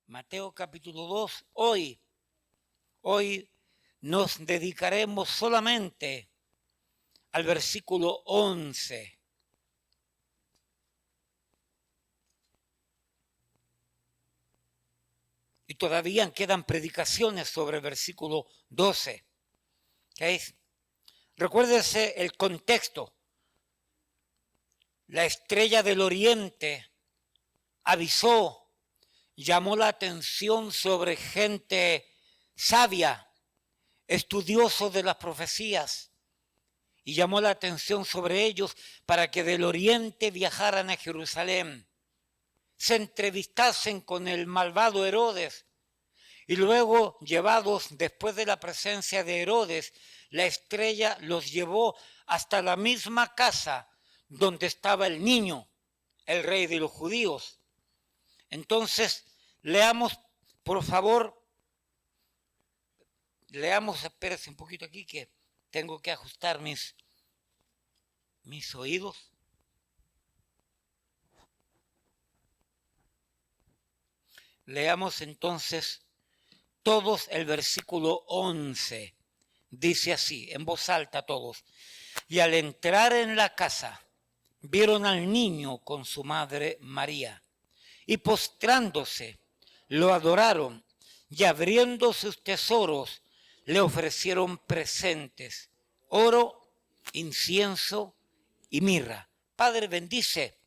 Mateo capítulo 2. Hoy nos dedicaremos solamente al versículo 11. Y todavía quedan predicaciones sobre el versículo 12. ¿Okay? Recuérdese el contexto. La estrella del oriente avisó, llamó la atención sobre gente sabia, estudioso de las profecías, y llamó la atención sobre ellos para que del oriente viajaran a Jerusalén, se entrevistasen con el malvado Herodes, y luego, llevados después de la presencia de Herodes, la estrella los llevó hasta la misma casa donde estaba el niño, el rey de los judíos. Entonces, leamos, por favor, espérense un poquito aquí que tengo que ajustar mis oídos. Leamos entonces todos el versículo 11. Dice así, en voz alta todos. Y al entrar en la casa, vieron al niño con su madre María, y postrándose, lo adoraron, y abriendo sus tesoros, le ofrecieron presentes, oro, incienso y mirra. Padre, bendice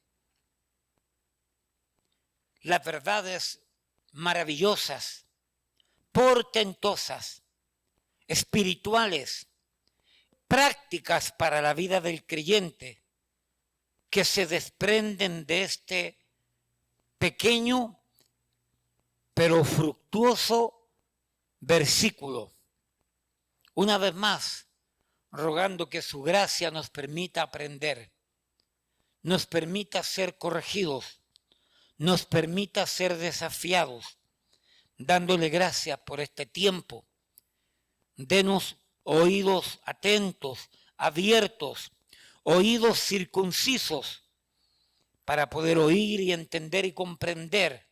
las verdades maravillosas, portentosas, espirituales, prácticas para la vida del creyente, que se desprenden de este pequeño pero fructuoso versículo. Una vez más, rogando que su gracia nos permita aprender, nos permita ser corregidos, nos permita ser desafiados, dándole gracias por este tiempo. Denos oídos atentos, abiertos, oídos circuncisos, para poder oír y entender y comprender.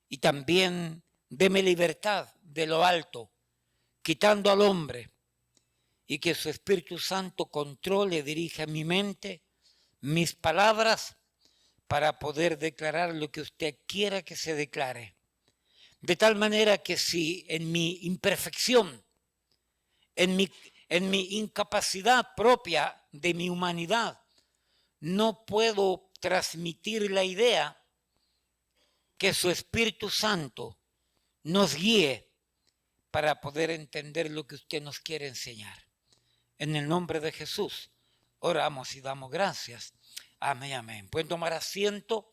Y también deme libertad de lo alto, quitando al hombre, y que su Espíritu Santo controle, dirija mi mente, mis palabras, para poder declarar lo que usted quiera que se declare. De tal manera que si en mi imperfección, en mi incapacidad propia de mi humanidad, no puedo transmitir la idea, que su Espíritu Santo nos guíe para poder entender lo que usted nos quiere enseñar. En el nombre de Jesús, oramos y damos gracias. Amén, amén. ¿Pueden tomar asiento?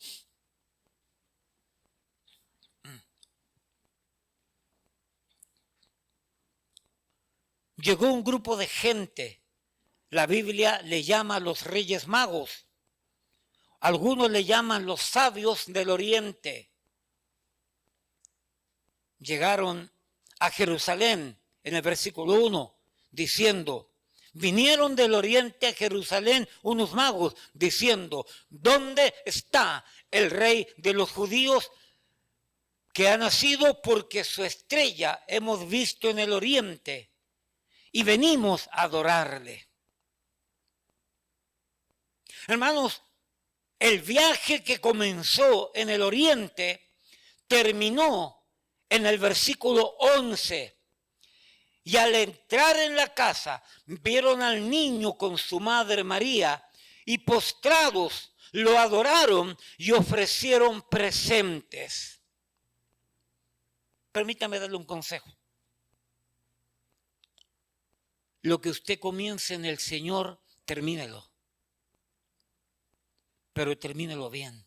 Llegó un grupo de gente. La Biblia le llama a los Reyes Magos. Algunos le llaman los sabios del Oriente. Llegaron a Jerusalén en el versículo 1, diciendo, vinieron del oriente a Jerusalén unos magos, diciendo, ¿dónde está el rey de los judíos que ha nacido? Porque su estrella hemos visto en el oriente y venimos a adorarle. Hermanos, el viaje que comenzó en el oriente terminó en el versículo 11. Y al entrar en la casa, vieron al niño con su madre María, y postrados lo adoraron y ofrecieron presentes. Permítame darle un consejo. Lo que usted comience en el Señor, termínelo. Pero termínelo bien.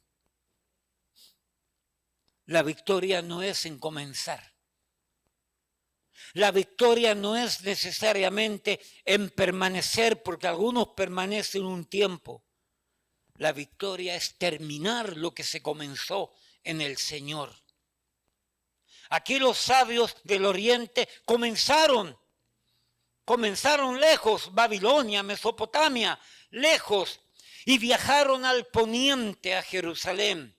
La victoria no es en comenzar. La victoria no es necesariamente en permanecer, porque algunos permanecen un tiempo. La victoria es terminar lo que se comenzó en el Señor. Aquí los sabios del oriente comenzaron lejos, Babilonia, Mesopotamia, lejos, y viajaron al poniente, a Jerusalén,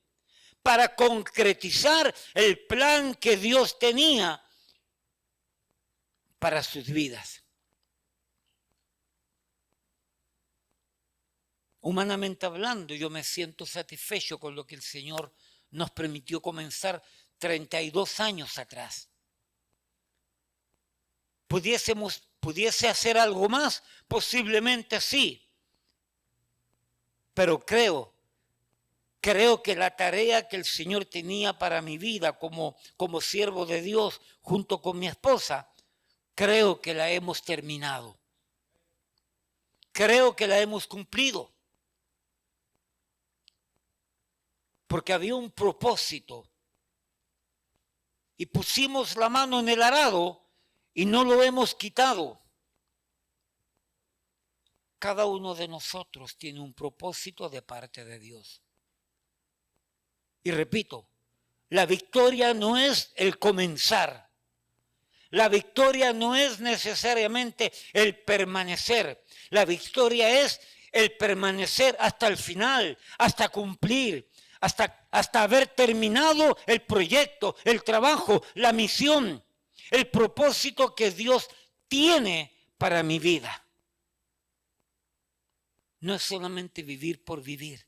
para concretizar el plan que Dios tenía para sus vidas. Humanamente hablando, yo me siento satisfecho con lo que el Señor nos permitió comenzar 32 años atrás. ¿Pudiese hacer algo más? Posiblemente sí. Pero creo que la tarea que el Señor tenía para mi vida como siervo de Dios junto con mi esposa, creo que la hemos terminado. Creo que la hemos cumplido. Porque había un propósito. Y pusimos la mano en el arado y no lo hemos quitado. Cada uno de nosotros tiene un propósito de parte de Dios. Y repito, la victoria no es el comenzar. La victoria no es necesariamente el permanecer. La victoria es el permanecer hasta el final, hasta cumplir, hasta haber terminado el proyecto, el trabajo, la misión, el propósito que Dios tiene para mi vida. No es solamente vivir por vivir.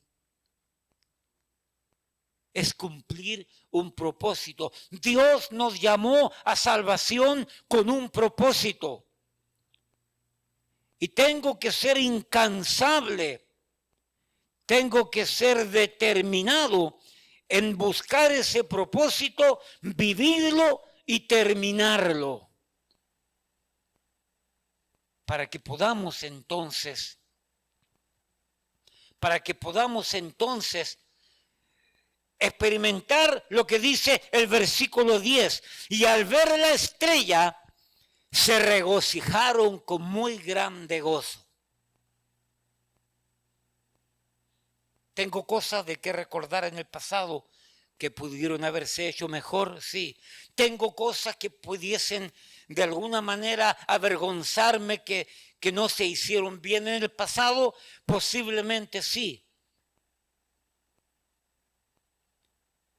Es cumplir un propósito. Dios nos llamó a salvación con un propósito. Y tengo que ser incansable. Tengo que ser determinado en buscar ese propósito, vivirlo y terminarlo. Para que podamos entonces experimentar lo que dice el versículo 10. Y al ver la estrella, se regocijaron con muy grande gozo. Tengo cosas de que recordar en el pasado que pudieron haberse hecho mejor, sí. Tengo cosas que pudiesen de alguna manera avergonzarme que no se hicieron bien en el pasado, posiblemente sí.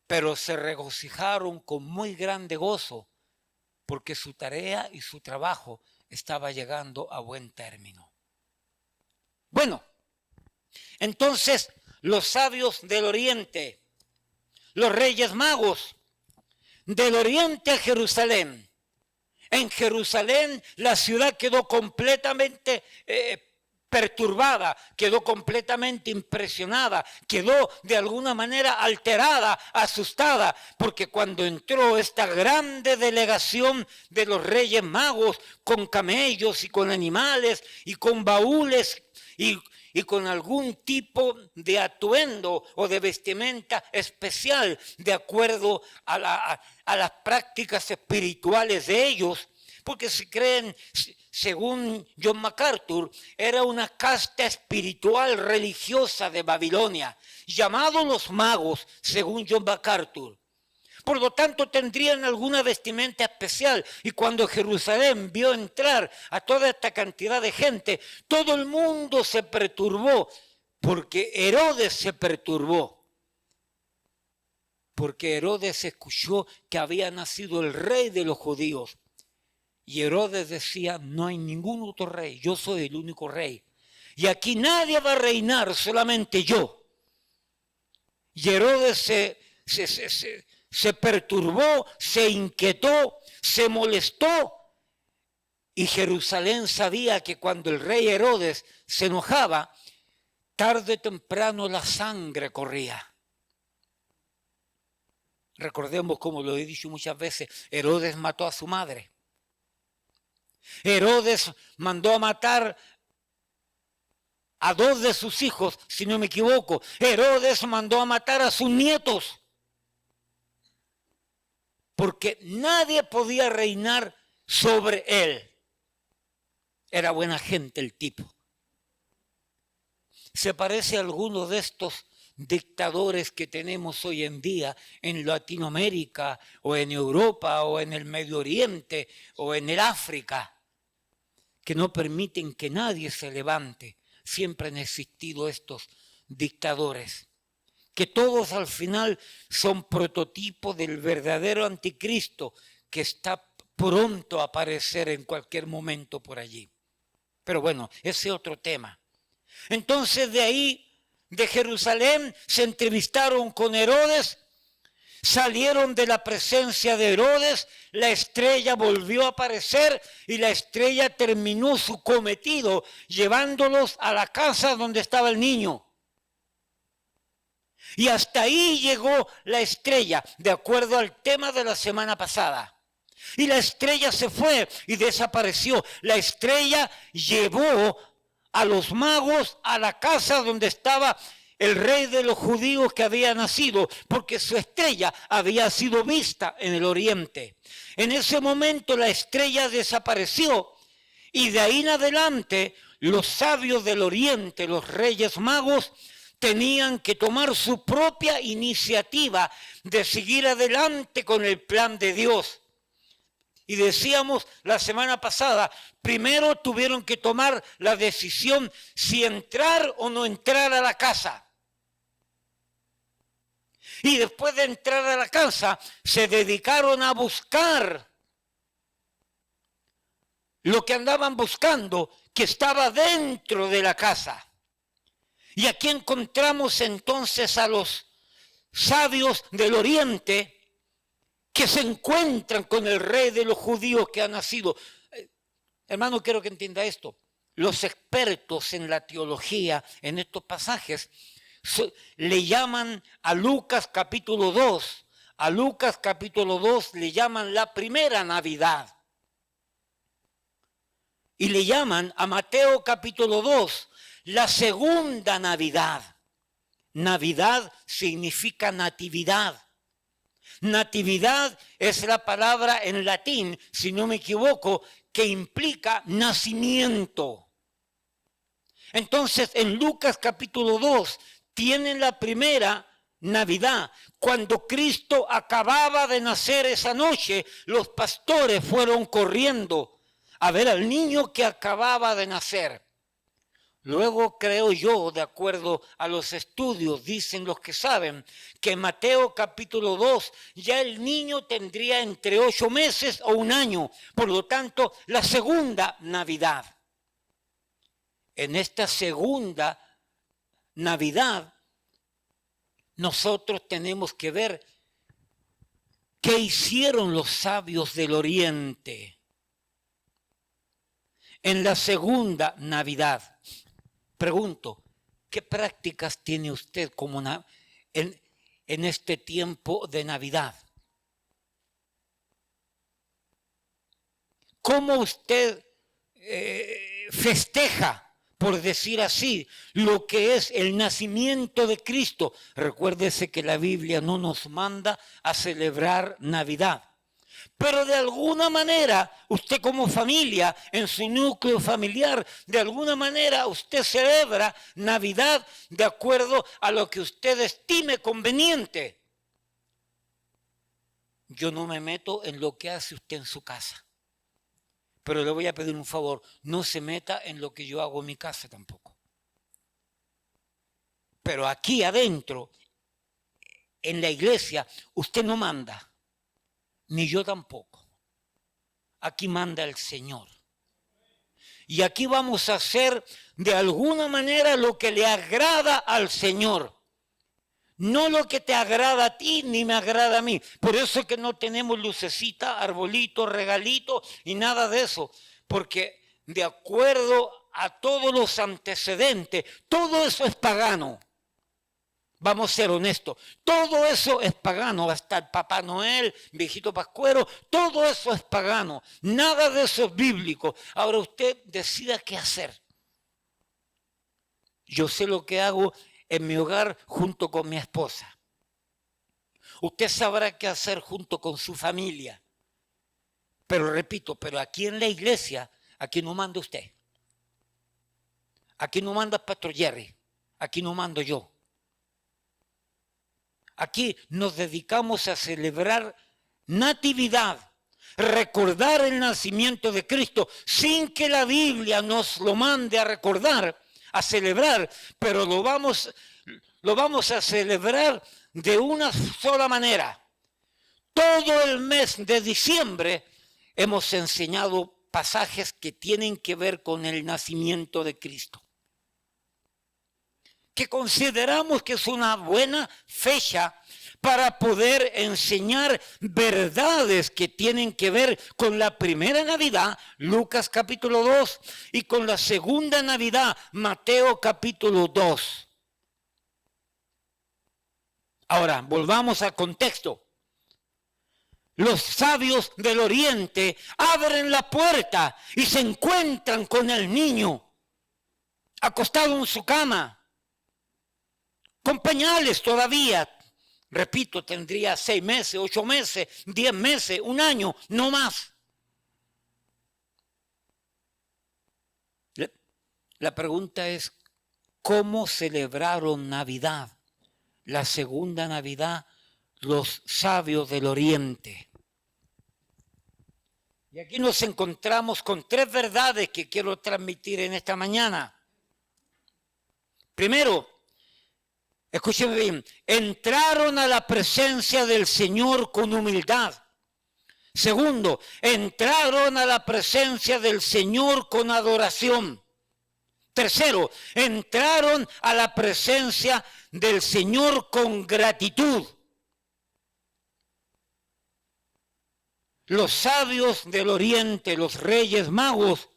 Pero se regocijaron con muy grande gozo porque su tarea y su trabajo estaba llegando a buen término. Bueno, entonces los sabios del oriente, los reyes magos del oriente a Jerusalén. En Jerusalén la ciudad quedó completamente perturbada, quedó completamente impresionada, quedó de alguna manera alterada, asustada, porque cuando entró esta grande delegación de los reyes magos con camellos y con animales y con baúles y con algún tipo de atuendo o de vestimenta especial de acuerdo a las prácticas espirituales de ellos, porque se creen, según John MacArthur, era una casta espiritual religiosa de Babilonia, llamados los magos, según John MacArthur. Por lo tanto, tendrían alguna vestimenta especial. Y cuando Jerusalén vio entrar a toda esta cantidad de gente, todo el mundo se perturbó, porque Herodes se perturbó. Porque Herodes escuchó que había nacido el rey de los judíos. Y Herodes decía, no hay ningún otro rey, yo soy el único rey. Y aquí nadie va a reinar, solamente yo. Y Herodes se perturbó, se inquietó, se molestó. Y Jerusalén sabía que cuando el rey Herodes se enojaba, tarde o temprano la sangre corría. Recordemos, como lo he dicho muchas veces, Herodes mató a su madre. Herodes mandó a matar a 2 de sus hijos, si no me equivoco. Herodes mandó a matar a sus nietos. Porque nadie podía reinar sobre él. Era buena gente el tipo. Se parece a alguno de estos dictadores que tenemos hoy en día en Latinoamérica o en Europa o en el Medio Oriente o en el África, que no permiten que nadie se levante. Siempre han existido estos dictadores que todos al final son prototipos del verdadero anticristo que está pronto a aparecer en cualquier momento por allí. Pero bueno, ese es otro tema. Entonces de ahí, de Jerusalén, se entrevistaron con Herodes, salieron de la presencia de Herodes, la estrella volvió a aparecer y la estrella terminó su cometido llevándolos a la casa donde estaba el niño. Y hasta ahí llegó la estrella, de acuerdo al tema de la semana pasada. Y la estrella se fue y desapareció. La estrella llevó a los magos a la casa donde estaba el rey de los judíos que había nacido, porque su estrella había sido vista en el oriente. En ese momento la estrella desapareció y de ahí en adelante los sabios del oriente, los reyes magos, tenían que tomar su propia iniciativa de seguir adelante con el plan de Dios. Y decíamos la semana pasada, primero tuvieron que tomar la decisión si entrar o no entrar a la casa. Y después de entrar a la casa, se dedicaron a buscar lo que andaban buscando, que estaba dentro de la casa. Y aquí encontramos entonces a los sabios del oriente que se encuentran con el rey de los judíos que ha nacido. Hermano, quiero que entienda esto. Los expertos en la teología, en estos pasajes, le llaman a Lucas capítulo 2. A Lucas capítulo 2 le llaman la primera Navidad. Y le llaman a Mateo capítulo 2 la segunda Navidad. Navidad significa natividad. Natividad es la palabra en latín, si no me equivoco, que implica nacimiento. Entonces, en Lucas capítulo 2 tienen la primera Navidad. Cuando Cristo acababa de nacer esa noche, los pastores fueron corriendo a ver al niño que acababa de nacer. Luego creo yo, de acuerdo a los estudios, dicen los que saben, que en Mateo capítulo 2 ya el niño tendría entre 8 meses o 1 año. Por lo tanto, la segunda Navidad. En esta segunda Navidad, nosotros tenemos que ver qué hicieron los sabios del Oriente. En la segunda Navidad. Pregunto, ¿qué prácticas tiene usted como en este tiempo de Navidad? ¿Cómo usted festeja, por decir así, lo que es el nacimiento de Cristo? Recuérdese que la Biblia no nos manda a celebrar Navidad. Pero de alguna manera, usted como familia, en su núcleo familiar, de alguna manera usted celebra Navidad de acuerdo a lo que usted estime conveniente. Yo no me meto en lo que hace usted en su casa. Pero le voy a pedir un favor, no se meta en lo que yo hago en mi casa tampoco. Pero aquí adentro, en la iglesia, usted no manda. Ni yo tampoco. Aquí manda el Señor. Y aquí vamos a hacer de alguna manera lo que le agrada al Señor. No lo que te agrada a ti ni me agrada a mí. Por eso es que no tenemos lucecita, arbolito, regalito y nada de eso. Porque de acuerdo a todos los antecedentes, todo eso es pagano. Vamos a ser honestos, todo eso es pagano, hasta el Papá Noel, viejito pascuero, todo eso es pagano, nada de eso es bíblico. Ahora usted decida qué hacer. Yo sé lo que hago en mi hogar junto con mi esposa. Usted sabrá qué hacer junto con su familia. Pero repito, pero aquí en la iglesia, aquí no manda usted. Aquí no manda el Pastor Jerry, aquí no mando yo. Aquí nos dedicamos a celebrar natividad, recordar el nacimiento de Cristo sin que la Biblia nos lo mande a recordar, a celebrar, pero lo vamos a celebrar de una sola manera. Todo el mes de diciembre hemos enseñado pasajes que tienen que ver con el nacimiento de Cristo, que consideramos que es una buena fecha para poder enseñar verdades que tienen que ver con la primera Navidad, Lucas capítulo 2, y con la segunda Navidad, Mateo capítulo 2. Ahora, volvamos al contexto. Los sabios del oriente abren la puerta y se encuentran con el niño acostado en su cama, con pañales todavía. Repito, tendría 6 meses, 8 meses, 10 meses, 1 año, no más. La pregunta es, ¿cómo celebraron Navidad? La segunda Navidad, los sabios del oriente. Y aquí nos encontramos con 3 verdades que quiero transmitir en esta mañana. Primero, escúcheme bien, entraron a la presencia del Señor con humildad. Segundo, entraron a la presencia del Señor con adoración. Tercero, entraron a la presencia del Señor con gratitud. Los sabios del oriente, los reyes magos,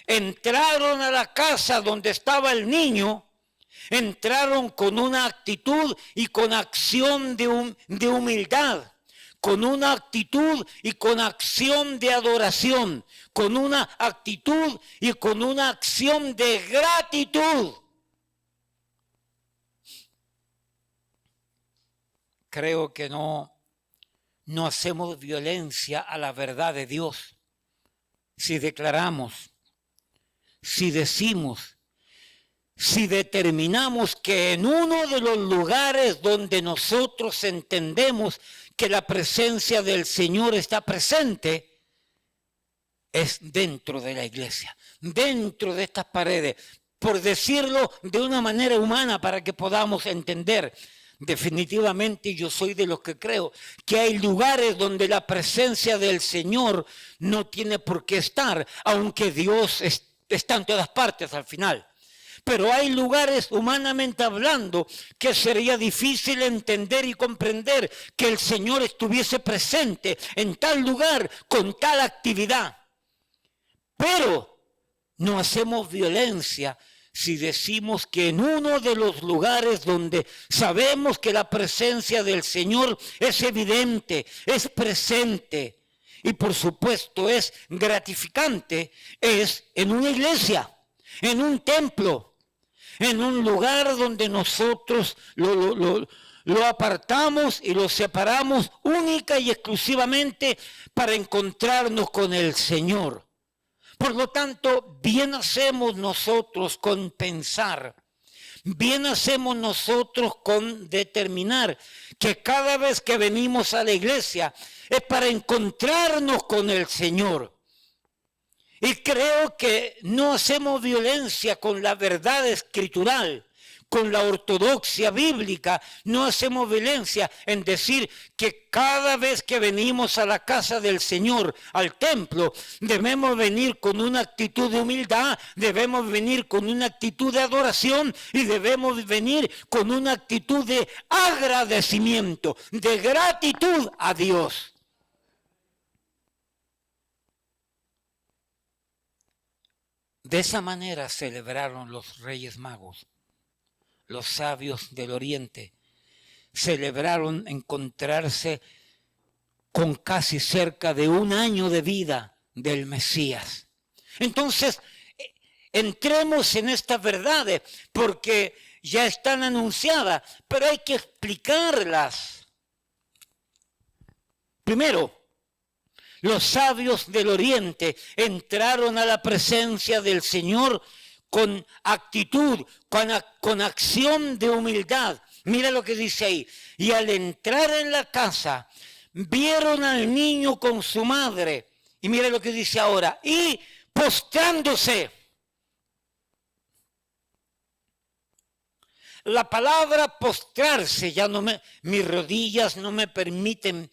entraron a la casa donde estaba el niño, entraron con una actitud y con acción de humildad, con una actitud y con acción de adoración, con una actitud y con una acción de gratitud. Creo que no hacemos violencia a la verdad de Dios si declaramos, si decimos, si determinamos que en uno de los lugares donde nosotros entendemos que la presencia del Señor está presente, es dentro de la iglesia, dentro de estas paredes, por decirlo de una manera humana para que podamos entender. Definitivamente yo soy de los que creo que hay lugares donde la presencia del Señor no tiene por qué estar, aunque Dios está en todas partes al final. Pero hay lugares, humanamente hablando, que sería difícil entender y comprender que el Señor estuviese presente en tal lugar con tal actividad. Pero no hacemos violencia si decimos que en uno de los lugares donde sabemos que la presencia del Señor es evidente, es presente y por supuesto es gratificante, es en una iglesia, en un templo, en un lugar donde nosotros lo apartamos y lo separamos única y exclusivamente para encontrarnos con el Señor. Por lo tanto, bien hacemos nosotros con pensar, bien hacemos nosotros con determinar que cada vez que venimos a la iglesia es para encontrarnos con el Señor. Y creo que no hacemos violencia con la verdad escritural, con la ortodoxia bíblica, no hacemos violencia en decir que cada vez que venimos a la casa del Señor, al templo, debemos venir con una actitud de humildad, debemos venir con una actitud de adoración y debemos venir con una actitud de agradecimiento, de gratitud a Dios. De esa manera celebraron los Reyes Magos. Los sabios del oriente celebraron encontrarse con casi cerca de 1 año de vida del Mesías. Entonces, entremos en estas verdades porque ya están anunciadas, pero hay que explicarlas. Primero, los sabios del oriente entraron a la presencia del Señor con actitud, con acción de humildad. Mira lo que dice ahí. Y al entrar en la casa, vieron al niño con su madre. Y mira lo que dice ahora. Y postrándose. La palabra postrarse, mis rodillas no me permiten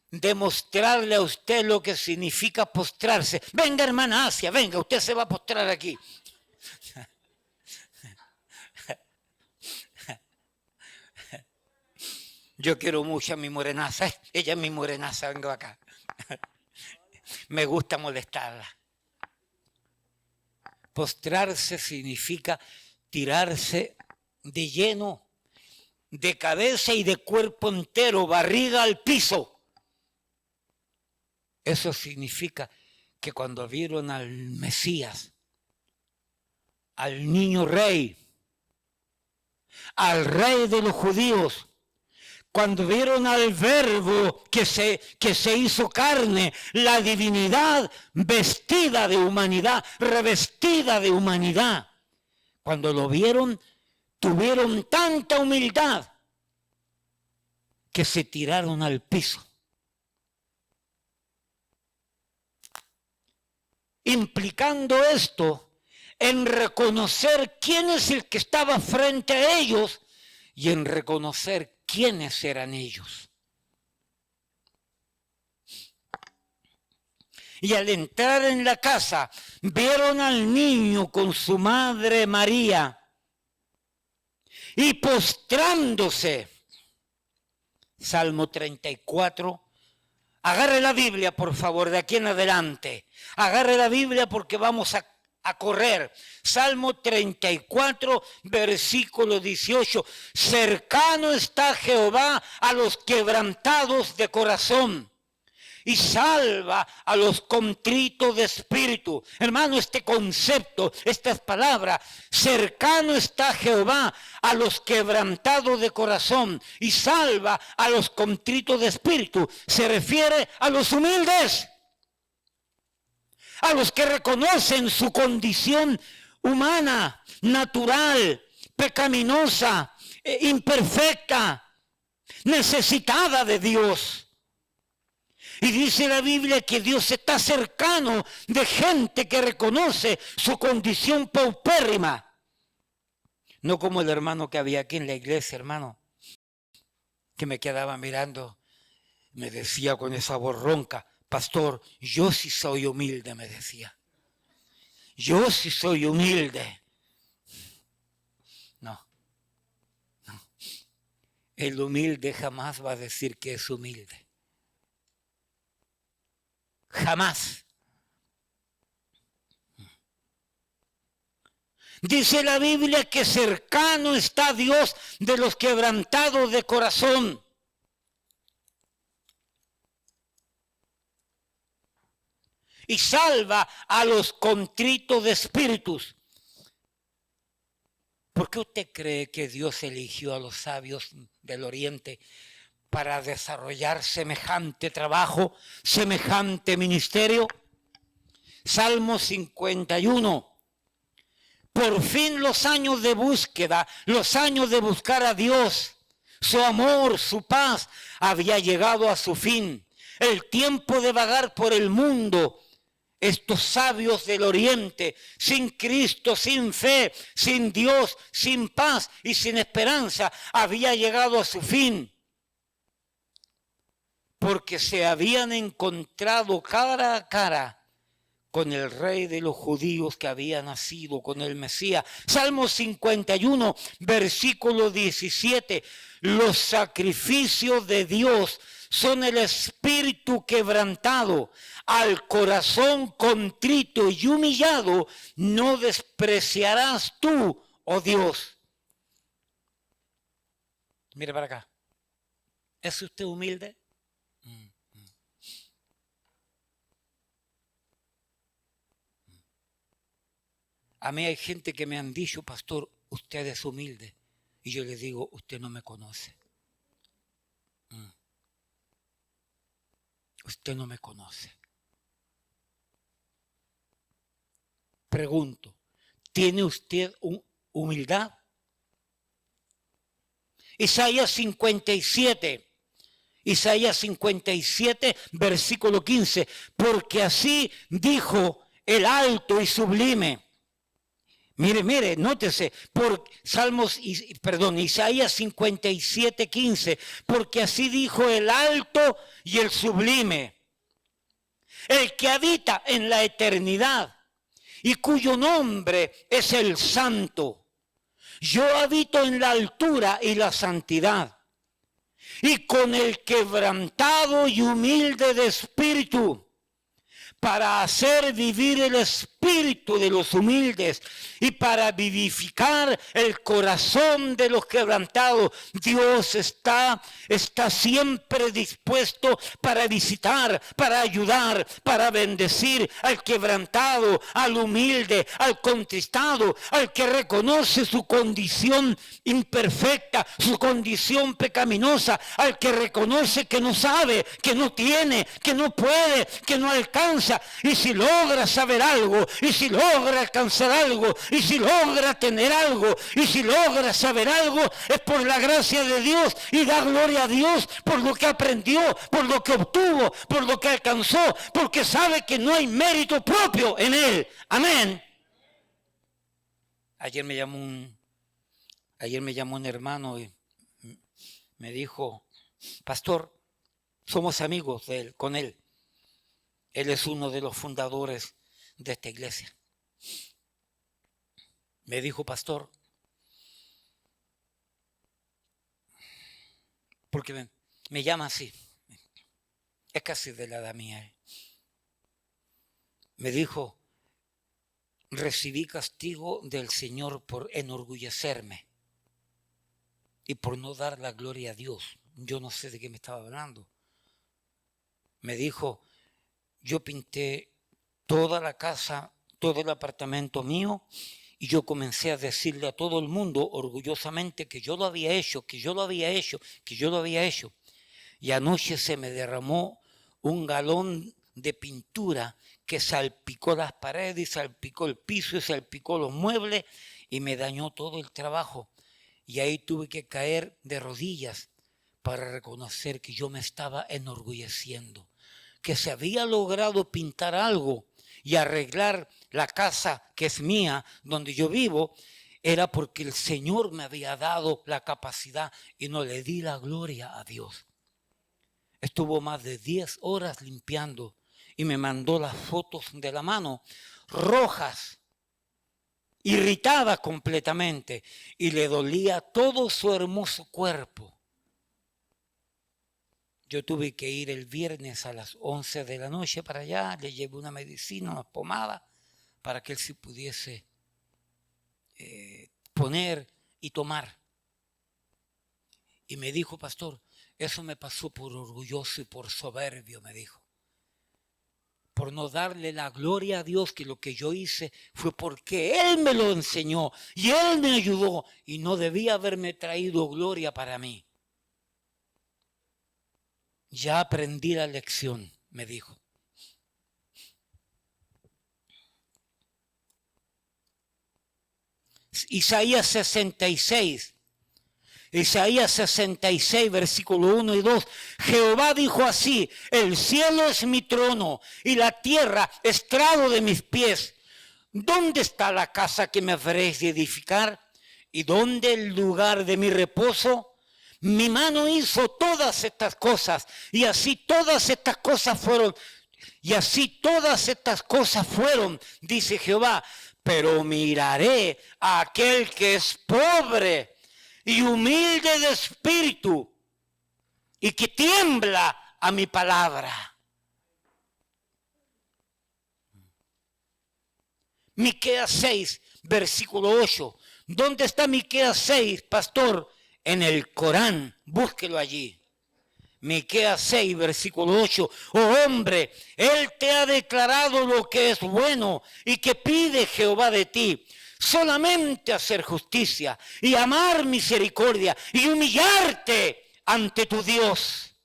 demostrarle a usted lo que significa postrarse. Venga, hermana Asia, venga, usted se va a postrar aquí. Yo quiero mucho a mi morenaza. Ella es mi morenaza, vengo acá. Me gusta molestarla. Postrarse significa tirarse de lleno, de cabeza y de cuerpo entero, barriga al piso. Eso significa que cuando vieron al Mesías, al niño rey, al rey de los judíos, cuando vieron al Verbo que se hizo carne, la divinidad vestida de humanidad, revestida de humanidad, cuando lo vieron, tuvieron tanta humildad que se tiraron al piso. Implicando esto en reconocer quién es el que estaba frente a ellos y en reconocer quiénes eran ellos. Y al entrar en la casa, vieron al niño con su madre María y postrándose. Salmo 34. Agarre la Biblia, por favor, de aquí en adelante. Agarre la Biblia porque vamos a correr. Salmo 34, versículo 18. Cercano está Jehová a los quebrantados de corazón y salva a los contritos de espíritu. Hermano, este concepto, estas palabras, cercano está Jehová a los quebrantados de corazón y salva a los contritos de espíritu, se refiere a los humildes, a los que reconocen su condición humana, natural, pecaminosa, imperfecta, necesitada de Dios. Y dice la Biblia que Dios está cercano de gente que reconoce su condición paupérrima. No como el hermano que había aquí en la iglesia, hermano, que me quedaba mirando, me decía con esa voz ronca: pastor, yo sí soy humilde, me decía. Yo sí soy humilde. No. El humilde jamás va a decir que es humilde. Jamás. Dice la Biblia que cercano está Dios de los quebrantados de corazón. Y salva a los contritos de espíritus. ¿Por qué usted cree que Dios eligió a los sabios del Oriente para desarrollar semejante trabajo, semejante ministerio? Salmo 51. Por fin los años de búsqueda, los años de buscar a Dios, su amor, su paz, había llegado a su fin. El tiempo de vagar por el mundo, estos sabios del Oriente, sin Cristo, sin fe, sin Dios, sin paz y sin esperanza, había llegado a su fin. Porque se habían encontrado cara a cara con el rey de los judíos que había nacido, con el Mesías. Salmo 51, versículo 17. Los sacrificios de Dios son el espíritu quebrantado. Al corazón contrito y humillado no despreciarás tú, oh Dios. Mire para acá. ¿Es usted humilde? A mí hay gente que me han dicho: pastor, usted es humilde. Y yo le digo: usted no me conoce. Usted no me conoce. Pregunto, ¿tiene usted humildad? Isaías 57. Isaías 57, versículo 15. Porque así dijo el alto y sublime, Mire, nótese, por Isaías 57:15, porque así dijo el alto y el sublime, el que habita en la eternidad y cuyo nombre es el santo. Yo habito en la altura y la santidad, y con el quebrantado y humilde de espíritu, para hacer vivir el espíritu de los humildes y para vivificar el corazón de los quebrantados. Dios está siempre dispuesto para visitar, para ayudar, para bendecir al quebrantado, al humilde, al contristado, al que reconoce su condición imperfecta, su condición pecaminosa, al que reconoce que no sabe, que no tiene, que no puede, que no alcanza. Y si logra saber algo, y si logra alcanzar algo, y si logra tener algo, y si logra saber algo, es por la gracia de Dios, y da gloria a Dios por lo que aprendió, por lo que obtuvo, por lo que alcanzó, porque sabe que no hay mérito propio en él. Amén. Ayer me llamó un hermano y me dijo: pastor, somos amigos con él. Él es uno de los fundadores de esta iglesia. Me dijo: pastor, porque me llama así, es casi de la edad mía. Me dijo: recibí castigo del Señor por enorgullecerme y por no dar la gloria a Dios. Yo no sé de qué me estaba hablando. Me dijo: yo pinté toda la casa, todo el apartamento mío, y yo comencé a decirle a todo el mundo orgullosamente que yo lo había hecho, que yo lo había hecho, que yo lo había hecho. Y anoche se me derramó un galón de pintura que salpicó las paredes, salpicó el piso y salpicó los muebles y me dañó todo el trabajo. Y ahí tuve que caer de rodillas para reconocer que yo me estaba enorgulleciendo, que se había logrado pintar algo y arreglar la casa que es mía, donde yo vivo, era porque el Señor me había dado la capacidad y no le di la gloria a Dios. Estuvo más de 10 horas limpiando y me mandó las fotos de la mano, rojas, irritada completamente, y le dolía todo su hermoso cuerpo. Yo tuve que ir el viernes a las 11 de la noche para allá, le llevé una medicina, una pomada, para que él se pudiese poner y tomar. Y me dijo: pastor, eso me pasó por orgulloso y por soberbio, me dijo. Por no darle la gloria a Dios, que lo que yo hice fue porque Él me lo enseñó y Él me ayudó y no debía haberme traído gloria para mí. Ya aprendí la lección, me dijo. Isaías 66, versículo 1 y 2. Jehová dijo así: el cielo es mi trono y la tierra estrado de mis pies. ¿Dónde está la casa que me habréis de edificar? ¿Y dónde el lugar de mi reposo? Mi mano hizo todas estas cosas, y así todas estas cosas fueron, dice Jehová. Pero miraré a aquel que es pobre y humilde de espíritu y que tiembla a mi palabra. Miqueas 6, versículo 8. ¿Dónde está Miqueas 6, pastor? En el Corán, búsquelo allí. Miqueas 6, versículo 8. Oh hombre, Él te ha declarado lo que es bueno y que pide Jehová de ti. Solamente hacer justicia y amar misericordia y humillarte ante tu Dios.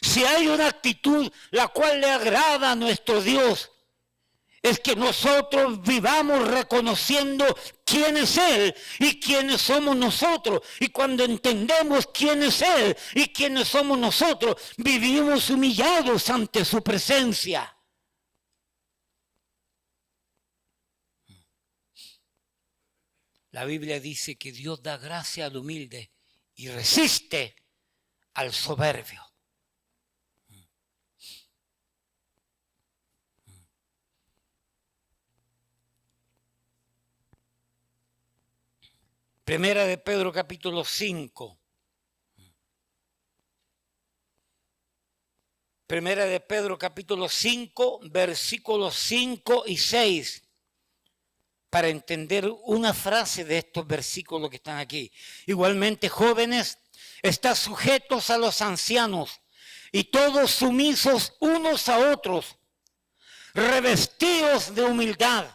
Si hay una actitud la cual le agrada a nuestro Dios, es que nosotros vivamos reconociendo quién es Él y quiénes somos nosotros. Y cuando entendemos quién es Él y quiénes somos nosotros, vivimos humillados ante su presencia. La Biblia dice que Dios da gracia al humilde y resiste al soberbio. Primera de Pedro capítulo 5. Primera de Pedro capítulo 5, versículos 5 y 6. Para entender una frase de estos versículos que están aquí. Igualmente, jóvenes, están sujetos a los ancianos y todos sumisos unos a otros, revestidos de humildad.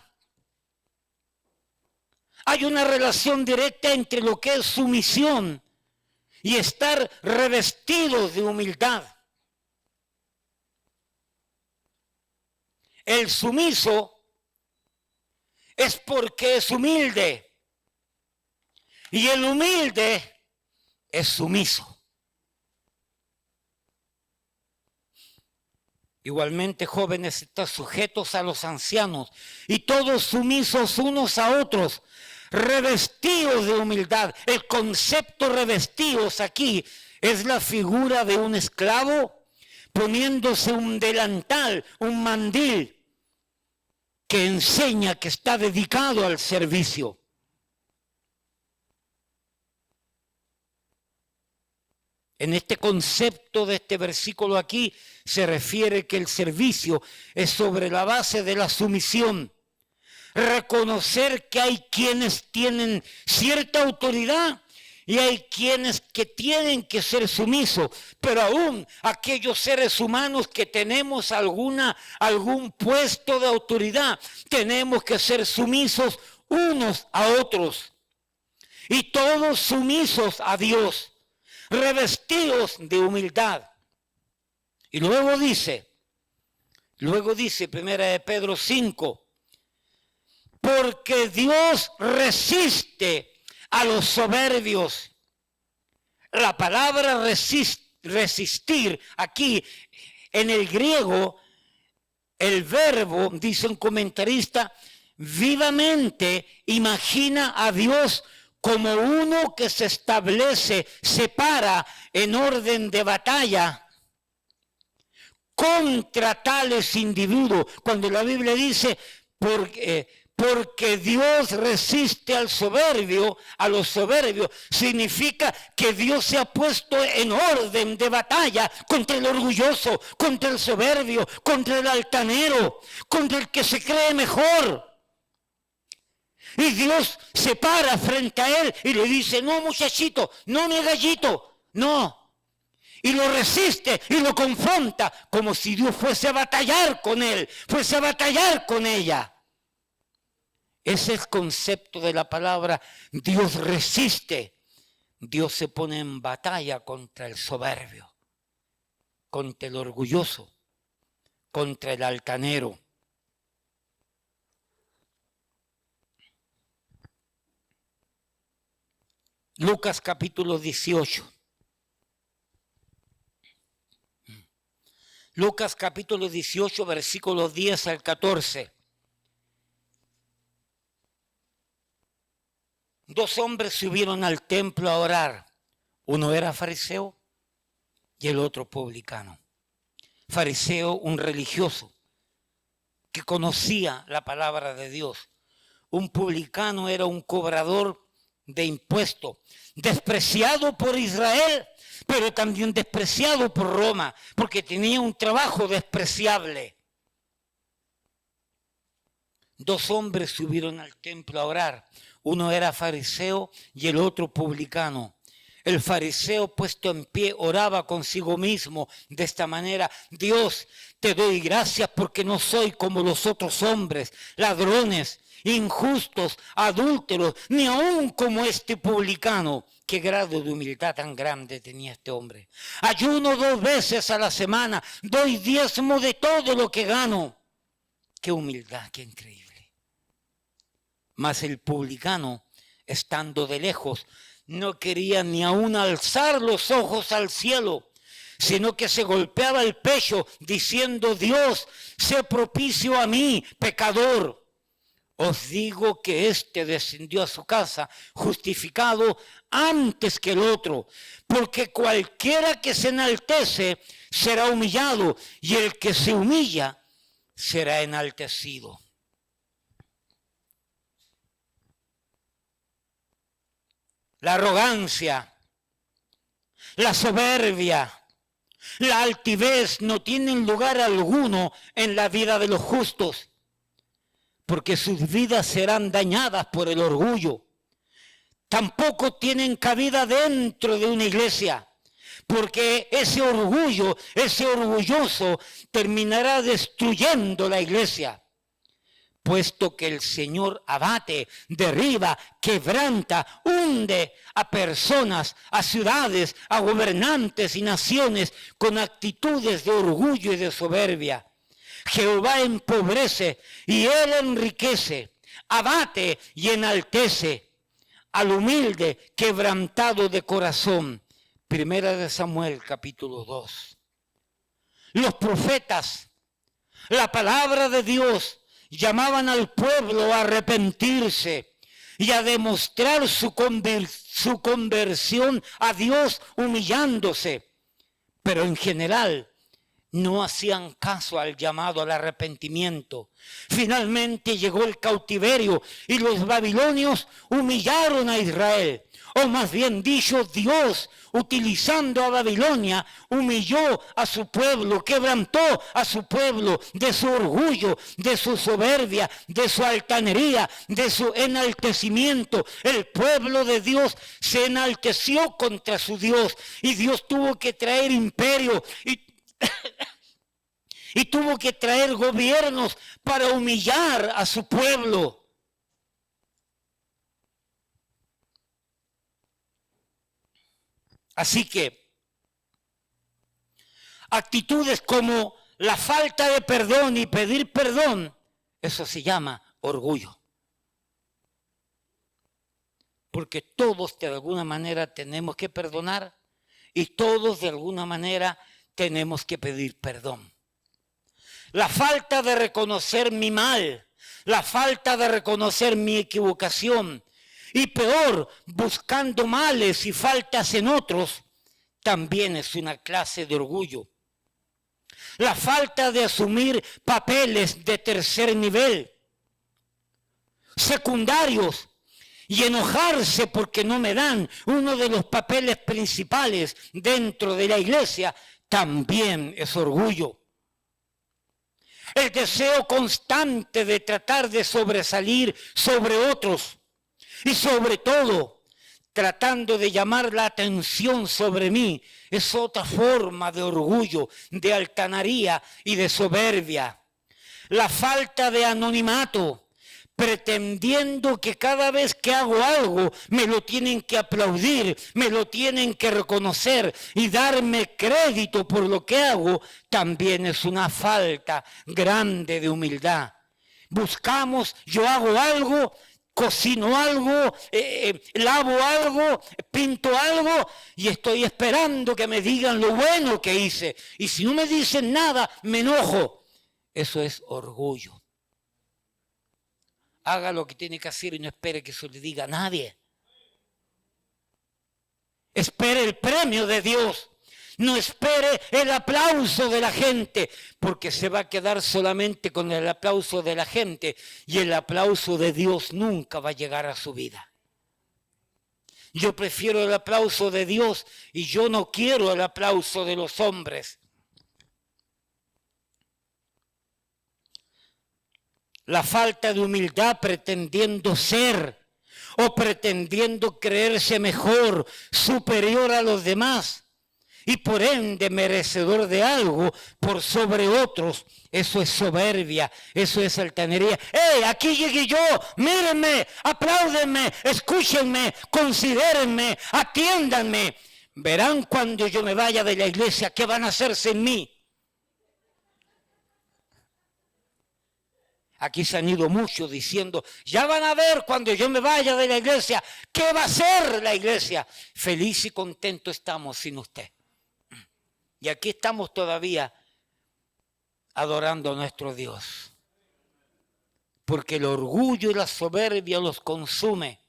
Hay una relación directa entre lo que es sumisión y estar revestidos de humildad. El sumiso es porque es humilde y el humilde es sumiso. Igualmente, jóvenes, están sujetos a los ancianos y todos sumisos unos a otros, revestidos de humildad. El concepto revestidos aquí es la figura de un esclavo poniéndose un delantal, un mandil, que enseña que está dedicado al servicio. En este concepto de este versículo aquí se refiere que el servicio es sobre la base de la sumisión. Reconocer que hay quienes tienen cierta autoridad y hay quienes que tienen que ser sumisos, pero aún aquellos seres humanos que tenemos algún puesto de autoridad, tenemos que ser sumisos unos a otros. Y todos sumisos a Dios, revestidos de humildad. Y luego dice, Primera de Pedro 5, porque Dios resiste a los soberbios. La palabra resistir aquí en el griego, el verbo, dice un comentarista, vivamente imagina a Dios como uno que se establece, se para en orden de batalla contra tales individuos. Cuando la Biblia dice, porque Dios resiste al soberbio, a los soberbios, significa que Dios se ha puesto en orden de batalla contra el orgulloso, contra el soberbio, contra el altanero, contra el que se cree mejor. Y Dios se para frente a él y le dice, no muchachito, no mi gallito, no. Y lo resiste y lo confronta como si Dios fuese a batallar con él, fuese a batallar con ella. Ese es el concepto de la palabra Dios resiste. Dios se pone en batalla contra el soberbio, contra el orgulloso, contra el altanero. Lucas capítulo 18. Lucas capítulo 18, versículos 10 al 14. Dos hombres subieron al templo a orar. Uno era fariseo y el otro publicano. Fariseo, un religioso que conocía la palabra de Dios. Un publicano era un cobrador de impuestos, despreciado por Israel, pero también despreciado por Roma, porque tenía un trabajo despreciable. Dos hombres subieron al templo a orar. Uno era fariseo y el otro publicano. El fariseo, puesto en pie, oraba consigo mismo de esta manera: Dios, te doy gracias porque no soy como los otros hombres, ladrones, injustos, adúlteros, ni aún como este publicano. Qué grado de humildad tan grande tenía este hombre. Ayuno 2 veces a la semana, doy diezmo de todo lo que gano. Qué humildad, qué increíble. Mas el publicano, estando de lejos, no quería ni aún alzar los ojos al cielo, sino que se golpeaba el pecho diciendo: Dios, sé propicio a mí, pecador. Os digo que éste descendió a su casa justificado antes que el otro, porque cualquiera que se enaltece será humillado, y el que se humilla será enaltecido. La arrogancia, la soberbia, la altivez no tienen lugar alguno en la vida de los justos, porque sus vidas serán dañadas por el orgullo. Tampoco tienen cabida dentro de una iglesia, porque ese orgullo, ese orgulloso, terminará destruyendo la iglesia. Puesto que el Señor abate, derriba, quebranta, hunde a personas, a ciudades, a gobernantes y naciones con actitudes de orgullo y de soberbia. Jehová empobrece y Él enriquece, abate y enaltece al humilde, quebrantado de corazón. Primera de Samuel, capítulo 2. Los profetas, la palabra de Dios, llamaban al pueblo a arrepentirse y a demostrar su conversión a Dios humillándose. Pero en general no hacían caso al llamado al arrepentimiento. Finalmente llegó el cautiverio y los babilonios humillaron a Israel. O más bien dicho, Dios, utilizando a Babilonia, humilló a su pueblo, quebrantó a su pueblo de su orgullo, de su soberbia, de su altanería, de su enaltecimiento. El pueblo de Dios se enalteció contra su Dios y Dios tuvo que traer imperio y tuvo que traer gobiernos para humillar a su pueblo. Así que actitudes como la falta de perdón y pedir perdón, eso se llama orgullo. Porque todos de alguna manera tenemos que perdonar y todos de alguna manera tenemos que pedir perdón. La falta de reconocer mi mal, la falta de reconocer mi equivocación, y peor, buscando males y faltas en otros, también es una clase de orgullo. La falta de asumir papeles de tercer nivel, secundarios, y enojarse porque no me dan uno de los papeles principales dentro de la iglesia, también es orgullo. El deseo constante de tratar de sobresalir sobre otros y sobre todo tratando de llamar la atención sobre mí es otra forma de orgullo, de altanería y de soberbia. La falta de anonimato, pretendiendo que cada vez que hago algo me lo tienen que aplaudir, me lo tienen que reconocer y darme crédito por lo que hago, también es una falta grande de humildad. Buscamos, yo hago algo, cocino algo, lavo algo, pinto algo y estoy esperando que me digan lo bueno que hice. Y si no me dicen nada, me enojo. Eso es orgullo. Haga lo que tiene que hacer y no espere que eso le diga a nadie. Espere el premio de Dios. No espere el aplauso de la gente, porque se va a quedar solamente con el aplauso de la gente y el aplauso de Dios nunca va a llegar a su vida. Yo prefiero el aplauso de Dios y yo no quiero el aplauso de los hombres. La falta de humildad pretendiendo ser o pretendiendo creerse mejor, superior a los demás y por ende merecedor de algo por sobre otros, eso es soberbia, eso es altanería. ¡Hey, aquí llegué yo! Mírenme, apláudenme, escúchenme, considérenme, atiéndanme. Verán cuando yo me vaya de la iglesia qué van a hacerse en mí. Aquí se han ido muchos diciendo, ya van a ver cuando yo me vaya de la iglesia, ¿qué va a hacer la iglesia? Feliz y contento estamos sin usted. Y aquí estamos todavía adorando a nuestro Dios. porque el orgullo y la soberbia los consume.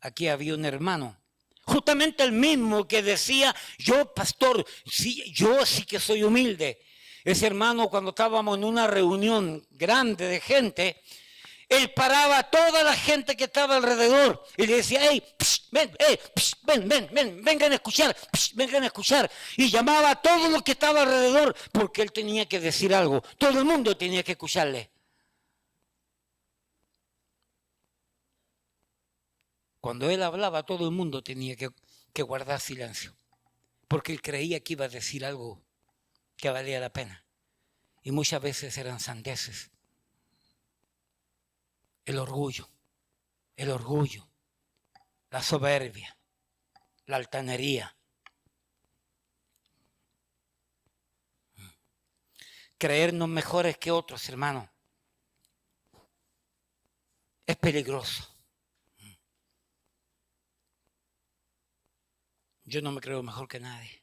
Aquí había un hermano, justamente el mismo que decía, yo pastor, sí, yo sí que soy humilde. Ese hermano, cuando estábamos en una reunión grande de gente, él paraba a toda la gente que estaba alrededor y le decía, hey, ven, ven, vengan a escuchar, vengan a escuchar. Y llamaba a todos los que estaban alrededor porque él tenía que decir algo. Todo el mundo tenía que escucharle. Cuando él hablaba, todo el mundo tenía que guardar silencio, porque él creía que iba a decir algo que valía la pena. Y muchas veces eran sandeces. El orgullo, la soberbia, la altanería. Creernos mejores que otros, hermano, es peligroso. Yo no me creo mejor que nadie.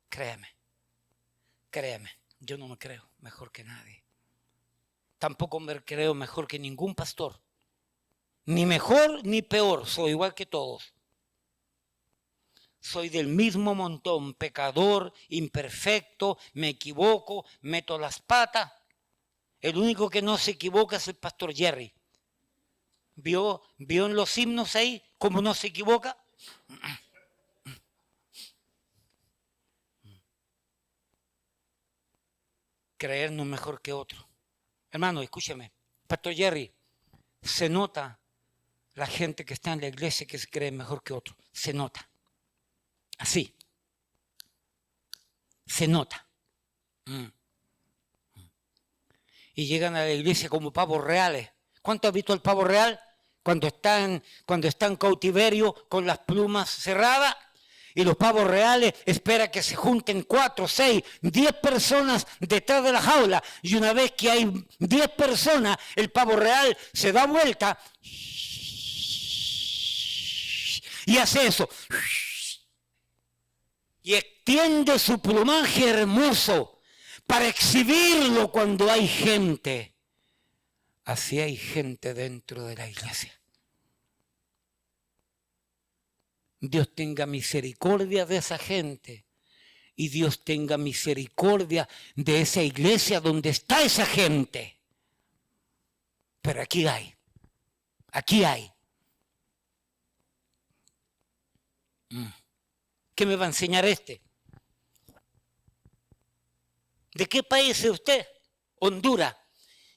Créame, yo no me creo mejor que nadie. Tampoco me creo mejor que ningún pastor. Ni mejor ni peor, soy igual que todos. Soy del mismo montón, pecador, imperfecto, me equivoco, meto las patas. El único que no se equivoca es el pastor Jerry. ¿Vio en los himnos ahí cómo no se equivoca? Creernos mejor que otro. Hermano, escúcheme, pastor Jerry, se nota la gente que está en la iglesia que se cree mejor que otro. Se nota. Así. Se nota. Y llegan a la iglesia como pavos reales. ¿Cuánto has visto el pavo real? Cuando está en cautiverio con las plumas cerradas. Y los pavos reales esperan que se junten 4, 6, 10 personas detrás de la jaula. Y una vez que hay 10 personas, el pavo real se da vuelta y hace eso. Y extiende su plumaje hermoso para exhibirlo cuando hay gente. Así hay gente dentro de la iglesia. Dios tenga misericordia de esa gente y Dios tenga misericordia de esa iglesia donde está esa gente. Pero aquí hay. ¿Qué me va a enseñar este? ¿De qué país es usted? Honduras.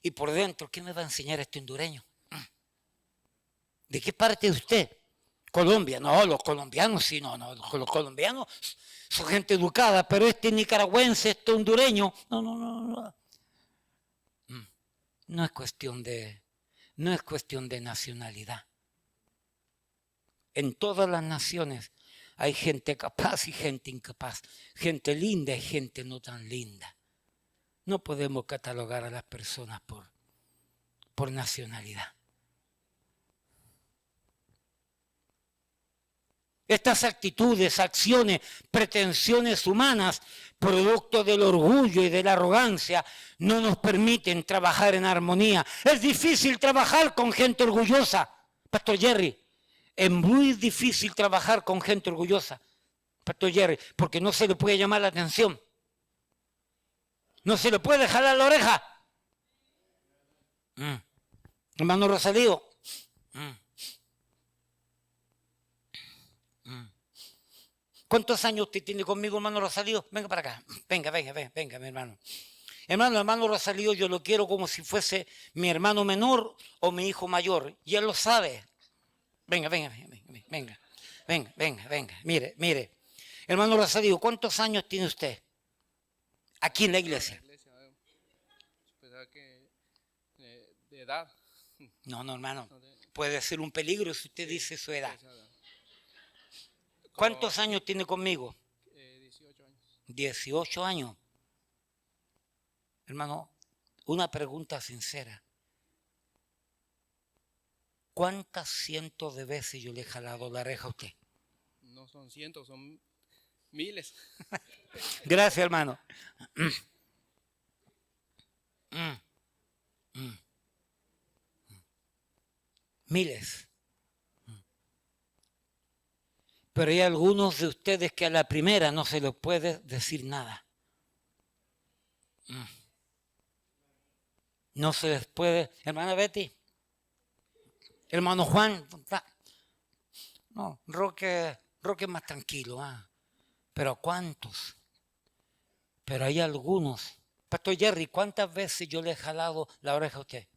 Y por dentro, ¿qué me va a enseñar este hondureño? ¿De qué parte es usted? Colombia. No, los colombianos sí, no, los colombianos son gente educada, pero este nicaragüense, este hondureño, no. No es cuestión de nacionalidad. En todas las naciones hay gente capaz y gente incapaz, gente linda y gente no tan linda. No podemos catalogar a las personas por nacionalidad. Estas actitudes, acciones, pretensiones humanas, producto del orgullo y de la arrogancia, no nos permiten trabajar en armonía. Es difícil trabajar con gente orgullosa, Pastor Jerry. Es muy difícil trabajar con gente orgullosa, Pastor Jerry, porque no se le puede llamar la atención. No se le puede jalar la oreja. Hermano Rosalío. ¿Cuántos años usted tiene conmigo, hermano Rosalío? Venga para acá. Venga, mi hermano. Hermano Rosalío, yo lo quiero como si fuese mi hermano menor o mi hijo mayor. Y él lo sabe. Venga. Mire. Hermano Rosalío, ¿cuántos años tiene usted aquí en la iglesia? De edad. No, hermano. Puede ser un peligro si usted dice su edad. ¿Cuántos años tiene conmigo? 18 años. 18 años. Hermano, una pregunta sincera. ¿Cuántas cientos de veces yo le he jalado la oreja a usted? No son cientos, son miles. Gracias, hermano. Miles. Pero hay algunos de ustedes que a la primera no se les puede decir nada. No se les puede. Hermana Betty, hermano Juan, no, Roque es más tranquilo, pero ¿a cuántos? Pero hay algunos. Pastor Jerry, ¿cuántas veces yo le he jalado la oreja a usted?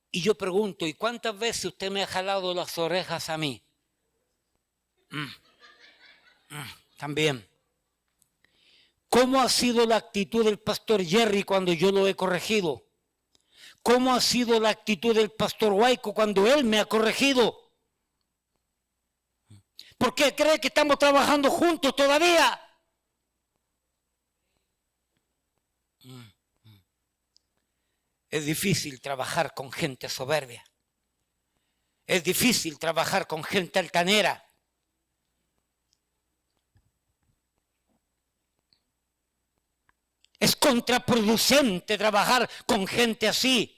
Y yo pregunto, ¿y cuántas veces usted me ha jalado las orejas a mí? También. ¿Cómo ha sido la actitud del pastor Jerry cuando yo lo he corregido? ¿Cómo ha sido la actitud del pastor Huayco cuando él me ha corregido? ¿Por qué cree que estamos trabajando juntos todavía? Es difícil trabajar con gente soberbia. Es difícil trabajar con gente altanera. Es contraproducente trabajar con gente así.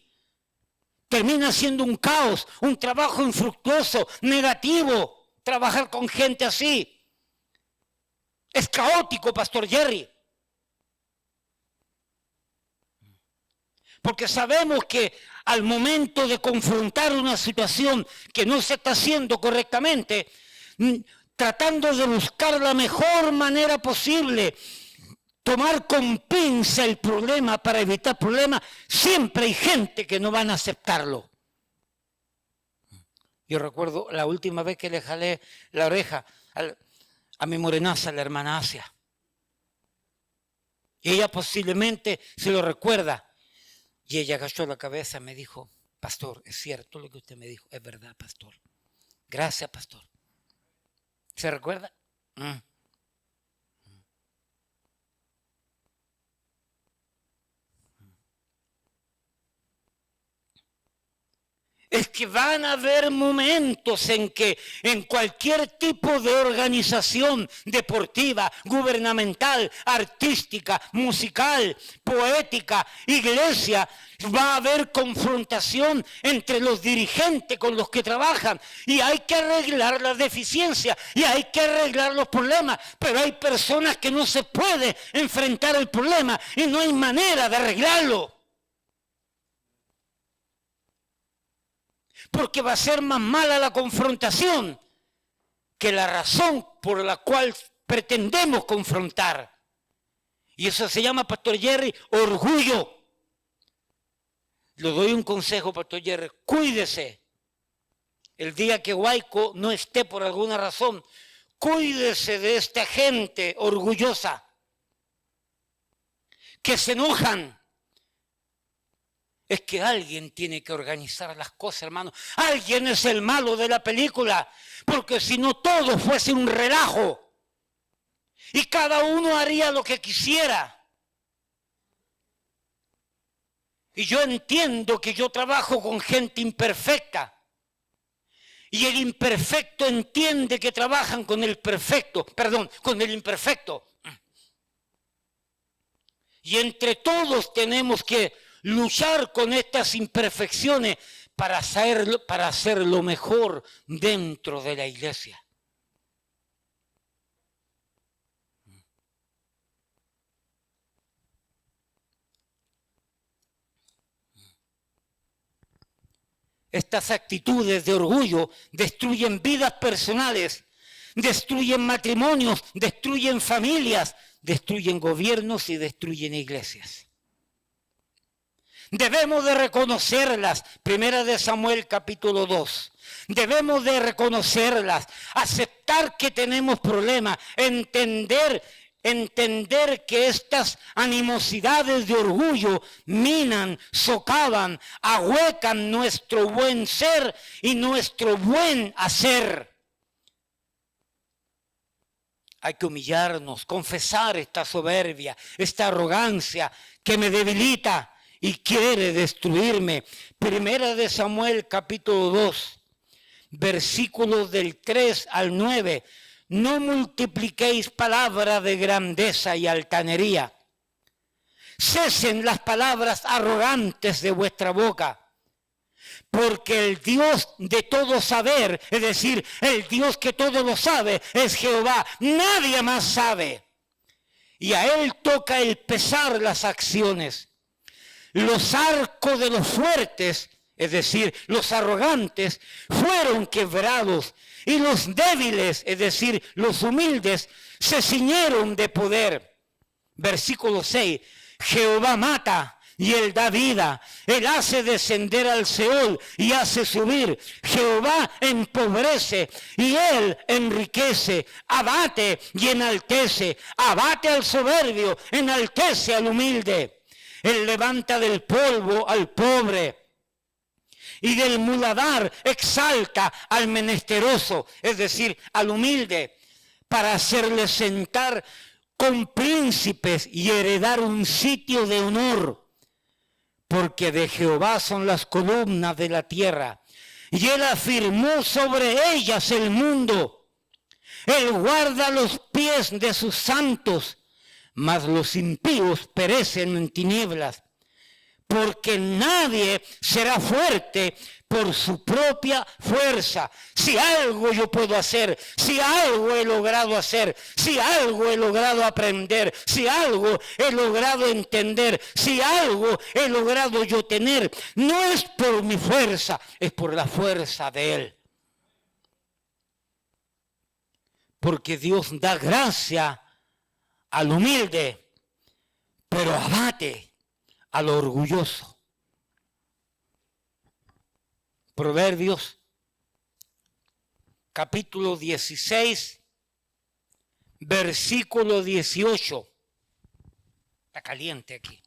Termina siendo un caos, un trabajo infructuoso, negativo. Trabajar con gente así. Es caótico, Pastor Jerry. Porque sabemos que al momento de confrontar una situación que no se está haciendo correctamente, tratando de buscar la mejor manera posible, tomar con pinza el problema para evitar problemas, siempre hay gente que no van a aceptarlo. Yo recuerdo la última vez que le jalé la oreja a mi morenaza, la hermana Asia. Y ella posiblemente se lo recuerda. Y ella agachó la cabeza y me dijo, pastor, es cierto lo que usted me dijo, es verdad, pastor. Gracias, pastor. ¿Se recuerda? Es que van a haber momentos en que en cualquier tipo de organización deportiva, gubernamental, artística, musical, poética, iglesia, va a haber confrontación entre los dirigentes con los que trabajan y hay que arreglar las deficiencias y hay que arreglar los problemas, pero hay personas que no se puede enfrentar el problema y no hay manera de arreglarlo. Porque va a ser más mala la confrontación que la razón por la cual pretendemos confrontar. Y eso se llama, Pastor Jerry, orgullo. Le doy un consejo, Pastor Jerry, cuídese. El día que Huayco no esté por alguna razón, cuídese de esta gente orgullosa que se enojan. Es que alguien tiene que organizar las cosas, hermano. Alguien es el malo de la película, porque si no todo fuese un relajo y cada uno haría lo que quisiera. Y yo entiendo que yo trabajo con gente imperfecta y el imperfecto entiende que trabajan con el perfecto, con el imperfecto. Y entre todos tenemos que luchar con estas imperfecciones para hacer lo mejor dentro de la iglesia. Estas actitudes de orgullo destruyen vidas personales, destruyen matrimonios, destruyen familias, destruyen gobiernos y destruyen iglesias. Debemos de reconocerlas, 1 Samuel capítulo 2. Debemos de reconocerlas, aceptar que tenemos problemas, entender que estas animosidades de orgullo minan, socavan, ahuecan nuestro buen ser y nuestro buen hacer. Hay que humillarnos, confesar esta soberbia, esta arrogancia que me debilita y quiere destruirme. 1 Samuel capítulo 2, versículos del 3 al 9. No multipliquéis palabra de grandeza y altanería, cesen las palabras arrogantes de vuestra boca. Porque el Dios de todo saber, es decir, el Dios que todo lo sabe, es Jehová. Nadie más sabe. Y a Él toca el pesar las acciones. Los arcos de los fuertes, es decir, los arrogantes, fueron quebrados. Y los débiles, es decir, los humildes, se ciñeron de poder. Versículo 6. Jehová mata y Él da vida. Él hace descender al Seol y hace subir. Jehová empobrece y Él enriquece. Abate y enaltece. Abate al soberbio, enaltece al humilde. Él levanta del polvo al pobre. Y del muladar exalta al menesteroso, es decir, al humilde, para hacerle sentar con príncipes y heredar un sitio de honor. Porque de Jehová son las columnas de la tierra, y Él afirmó sobre ellas el mundo. Él guarda los pies de sus santos, mas los impíos perecen en tinieblas. Porque nadie será fuerte por su propia fuerza. Si algo yo puedo hacer, si algo he logrado hacer, si algo he logrado aprender, si algo he logrado entender, si algo he logrado yo tener, no es por mi fuerza, es por la fuerza de Él. Porque Dios da gracia al humilde, pero abate al orgulloso. Proverbios, capítulo 16, versículo 18. Está caliente aquí.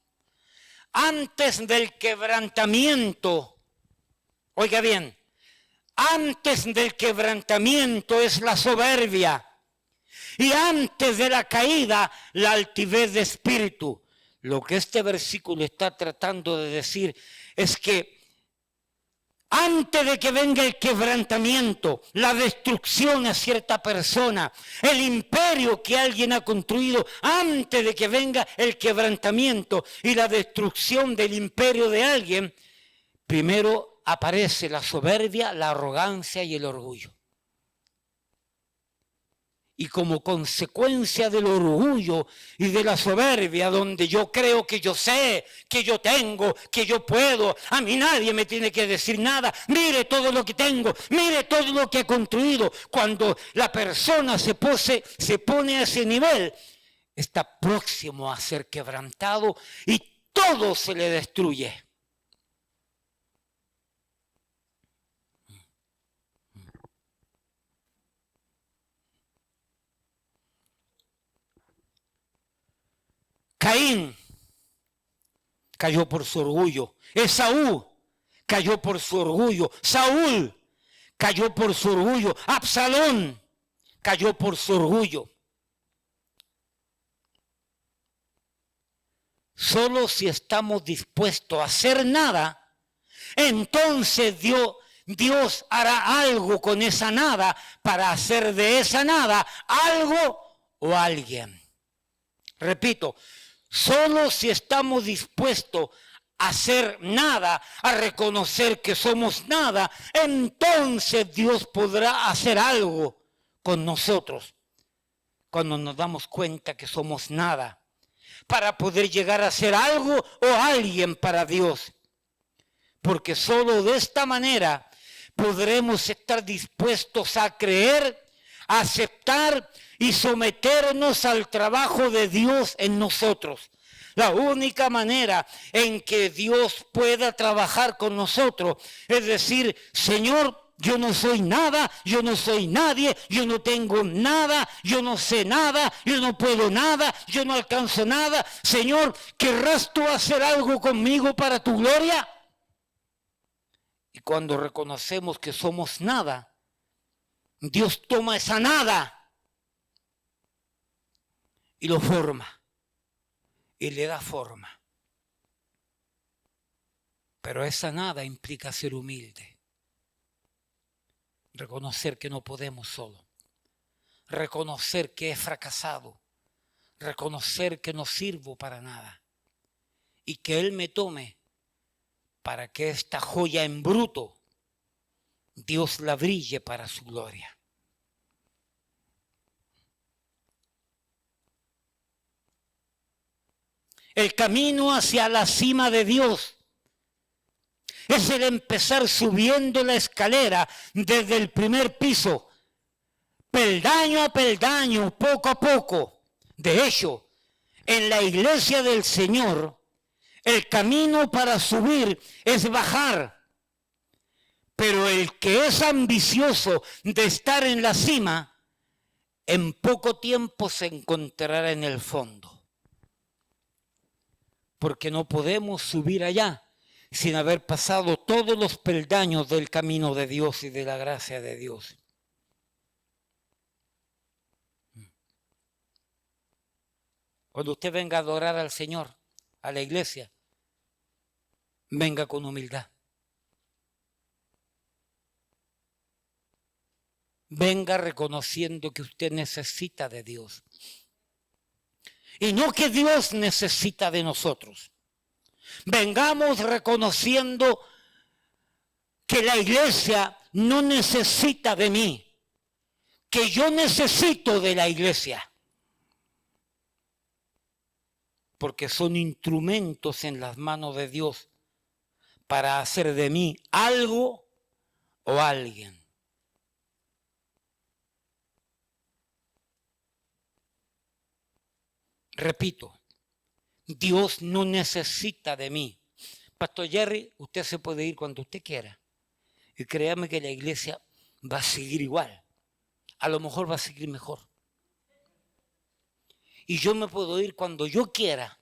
Antes del quebrantamiento, oiga bien, antes del quebrantamiento es la soberbia, y antes de la caída la altivez de espíritu. Lo que este versículo está tratando de decir es que antes de que venga el quebrantamiento, la destrucción a cierta persona, el imperio que alguien ha construido, antes de que venga el quebrantamiento y la destrucción del imperio de alguien, primero aparece la soberbia, la arrogancia y el orgullo. Y como consecuencia del orgullo y de la soberbia, donde yo creo que yo sé, que yo tengo, que yo puedo, a mí nadie me tiene que decir nada, mire todo lo que tengo, mire todo lo que he construido. Cuando la persona se pone a ese nivel, está próximo a ser quebrantado y todo se le destruye. Caín cayó por su orgullo. Esaú cayó por su orgullo. Saúl cayó por su orgullo. Absalón cayó por su orgullo. Solo si estamos dispuestos a hacer nada, entonces Dios hará algo con esa nada para hacer de esa nada algo o alguien. Repito, solo si estamos dispuestos a hacer nada, a reconocer que somos nada, entonces Dios podrá hacer algo con nosotros. Cuando nos damos cuenta que somos nada, para poder llegar a ser algo o alguien para Dios. Porque solo de esta manera podremos estar dispuestos a creer, a aceptar y someternos al trabajo de Dios en nosotros. La única manera en que Dios pueda trabajar con nosotros es decir, Señor, yo no soy nada, yo no soy nadie, yo no tengo nada, yo no sé nada, yo no puedo nada, yo no alcanzo nada. Señor, ¿querrás tú hacer algo conmigo para tu gloria? Y cuando reconocemos que somos nada, Dios toma esa nada y lo forma y le da forma. Pero esa nada implica ser humilde. Reconocer que no podemos solo. Reconocer que he fracasado. Reconocer que no sirvo para nada. y que Él me tome para que esta joya en bruto Dios la brille para su gloria. El camino hacia la cima de Dios es el empezar subiendo la escalera desde el primer piso, peldaño a peldaño, poco a poco. De hecho, en la iglesia del Señor, el camino para subir es bajar. Pero el que es ambicioso de estar en la cima, en poco tiempo se encontrará en el fondo. Porque no podemos subir allá sin haber pasado todos los peldaños del camino de Dios y de la gracia de Dios. Cuando usted venga a adorar al Señor, a la iglesia, venga con humildad. Venga reconociendo que usted necesita de Dios. Y no que Dios necesita de nosotros. Vengamos reconociendo que la iglesia no necesita de mí, que yo necesito de la iglesia. Porque son instrumentos en las manos de Dios para hacer de mí algo o alguien. Repito, Dios no necesita de mí. Pastor Jerry, usted se puede ir cuando usted quiera. Y créame que la iglesia va a seguir igual. A lo mejor va a seguir mejor. Y yo me puedo ir cuando yo quiera.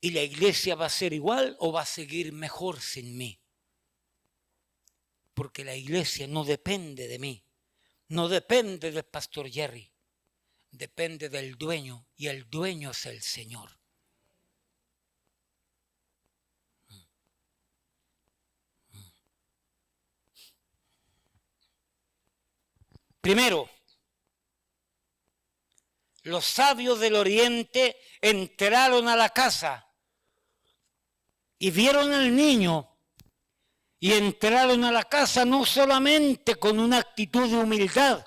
Y la iglesia va a ser igual o va a seguir mejor sin mí. Porque la iglesia no depende de mí. No depende del Pastor Jerry. Depende del dueño y el dueño es el Señor. Primero, los sabios del oriente entraron a la casa y vieron al niño y entraron a la casa no solamente con una actitud de humildad,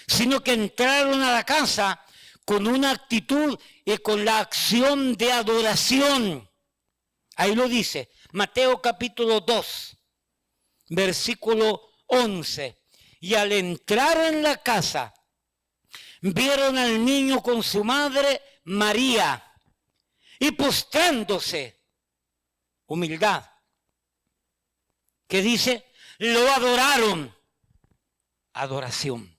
sino que entraron a la casa con una actitud y con la acción de adoración. Ahí lo dice, Mateo capítulo 2, versículo 11. Y al entrar en la casa, vieron al niño con su madre María, y postrándose, humildad, que dice, lo adoraron, adoración.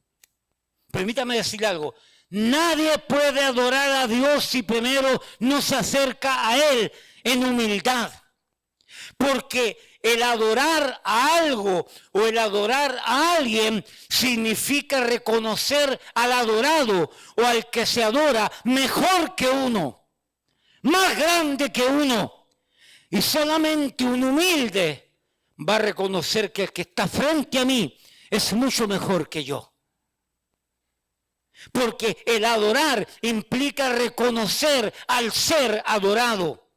Permítame decirle algo, nadie puede adorar a Dios si primero no se acerca a Él en humildad. Porque el adorar a algo o el adorar a alguien significa reconocer al adorado o al que se adora mejor que uno, más grande que uno. Y solamente un humilde va a reconocer que el que está frente a mí es mucho mejor que yo. Porque el adorar implica reconocer al ser adorado.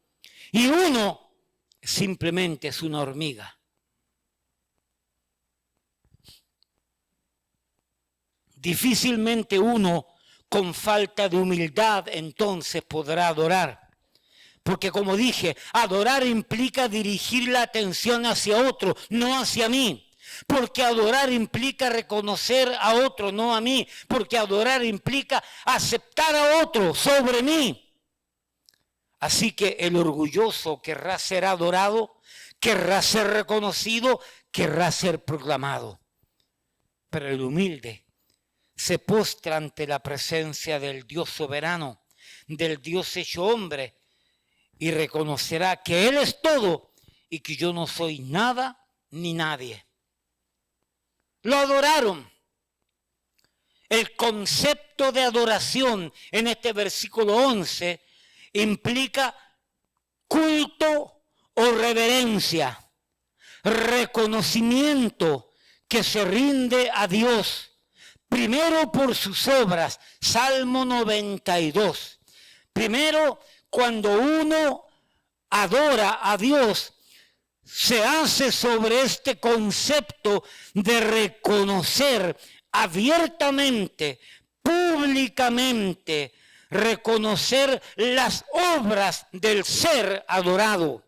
Y uno simplemente es una hormiga. Difícilmente uno con falta de humildad entonces podrá adorar. Porque como dije, adorar implica dirigir la atención hacia otro, no hacia mí. Porque adorar implica reconocer a otro, no a mí. Porque adorar implica aceptar a otro sobre mí. Así que el orgulloso querrá ser adorado, querrá ser reconocido, querrá ser proclamado. Pero el humilde se postra ante la presencia del Dios soberano, del Dios hecho hombre, y reconocerá que Él es todo y que yo no soy nada ni nadie. Lo adoraron. El concepto de adoración en este versículo 11 implica culto o reverencia, reconocimiento que se rinde a Dios, primero por sus obras, Salmo 92, Primero, cuando uno adora a Dios, se hace sobre este concepto de reconocer abiertamente, públicamente, reconocer las obras del ser adorado.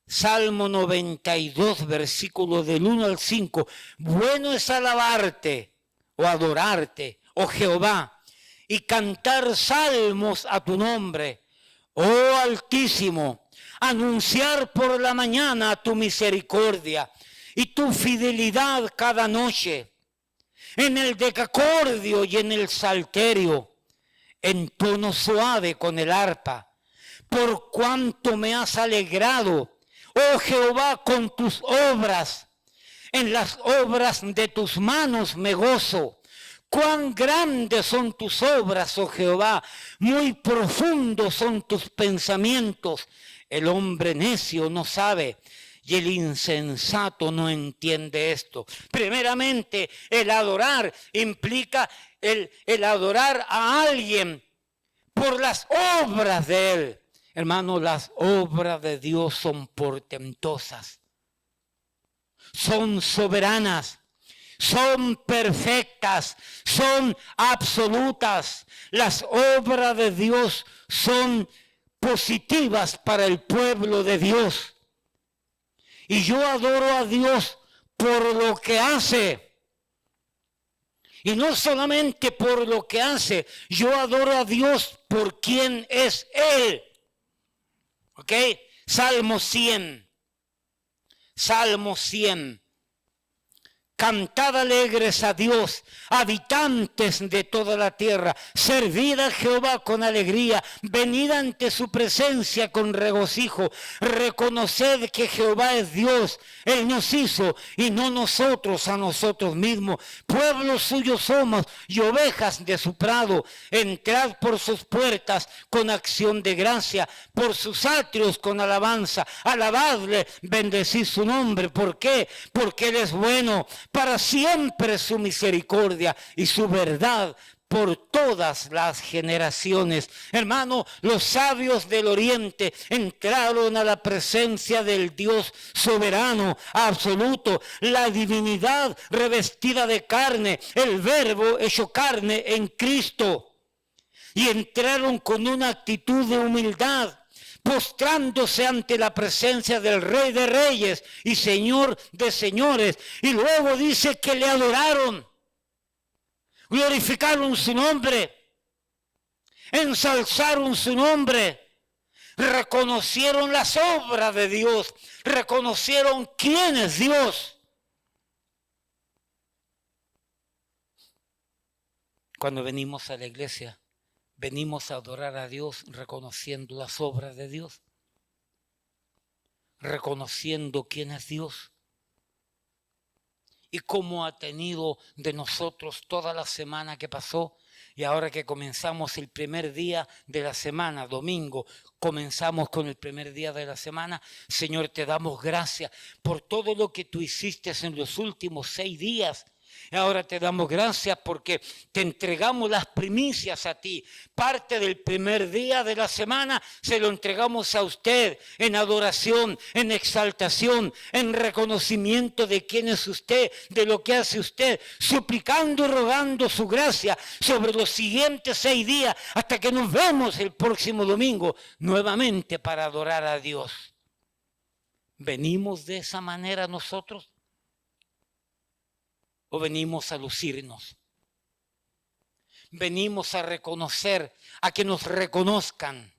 Salmo 92, versículos del 1 al 5. Bueno es alabarte o adorarte, oh Jehová, y cantar salmos a tu nombre, oh Altísimo, anunciar por la mañana tu misericordia y tu fidelidad cada noche, en el decacordio y en el salterio, en tono suave con el arpa, por cuanto me has alegrado, oh Jehová, con tus obras. En las obras de tus manos me gozo. Cuán grandes son tus obras, oh Jehová, muy profundos son tus pensamientos. El hombre necio no sabe y el insensato no entiende esto. Primeramente, el adorar implica el adorar a alguien por las obras de él. Hermano, las obras de Dios son portentosas, son soberanas, son perfectas, son absolutas. Las obras de Dios son positivas para el pueblo de Dios. Y yo adoro a Dios por lo que hace. Y no solamente por lo que hace, yo adoro a Dios por quien es Él. ¿Ok? Salmo 100. Salmo 100. Cantad alegres a Dios, habitantes de toda la tierra. Servid a Jehová con alegría. Venid ante su presencia con regocijo. Reconoced que Jehová es Dios. Él nos hizo y no nosotros a nosotros mismos. Pueblo suyo somos y ovejas de su prado. Entrad por sus puertas con acción de gracia, por sus atrios con alabanza. Alabadle, bendecid su nombre. ¿Por qué? Porque Él es bueno. Para siempre su misericordia y su verdad por todas las generaciones. Hermano, los sabios del oriente entraron a la presencia del Dios soberano, absoluto, la divinidad revestida de carne, el verbo hecho carne en Cristo. Y entraron con una actitud de humildad, postrándose ante la presencia del Rey de Reyes y Señor de Señores. Y luego dice que le adoraron, glorificaron su nombre, ensalzaron su nombre, reconocieron las obras de Dios, reconocieron quién es Dios. Cuando venimos a la iglesia, venimos a adorar a Dios reconociendo las obras de Dios, reconociendo quién es Dios y cómo ha tenido de nosotros toda la semana que pasó. Y ahora que comenzamos el primer día de la semana, domingo, comenzamos con el primer día de la semana. Señor, te damos gracias por todo lo que tú hiciste en los últimos 6 días. Y ahora te damos gracias porque te entregamos las primicias a ti. Parte del primer día de la semana se lo entregamos a usted en adoración, en exaltación, en reconocimiento de quién es usted, de lo que hace usted, suplicando y rogando su gracia sobre los siguientes 6 días hasta que nos vemos el próximo domingo nuevamente para adorar a Dios. ¿Venimos de esa manera nosotros? ¿O venimos a lucirnos? Venimos a reconocer, a que nos reconozcan.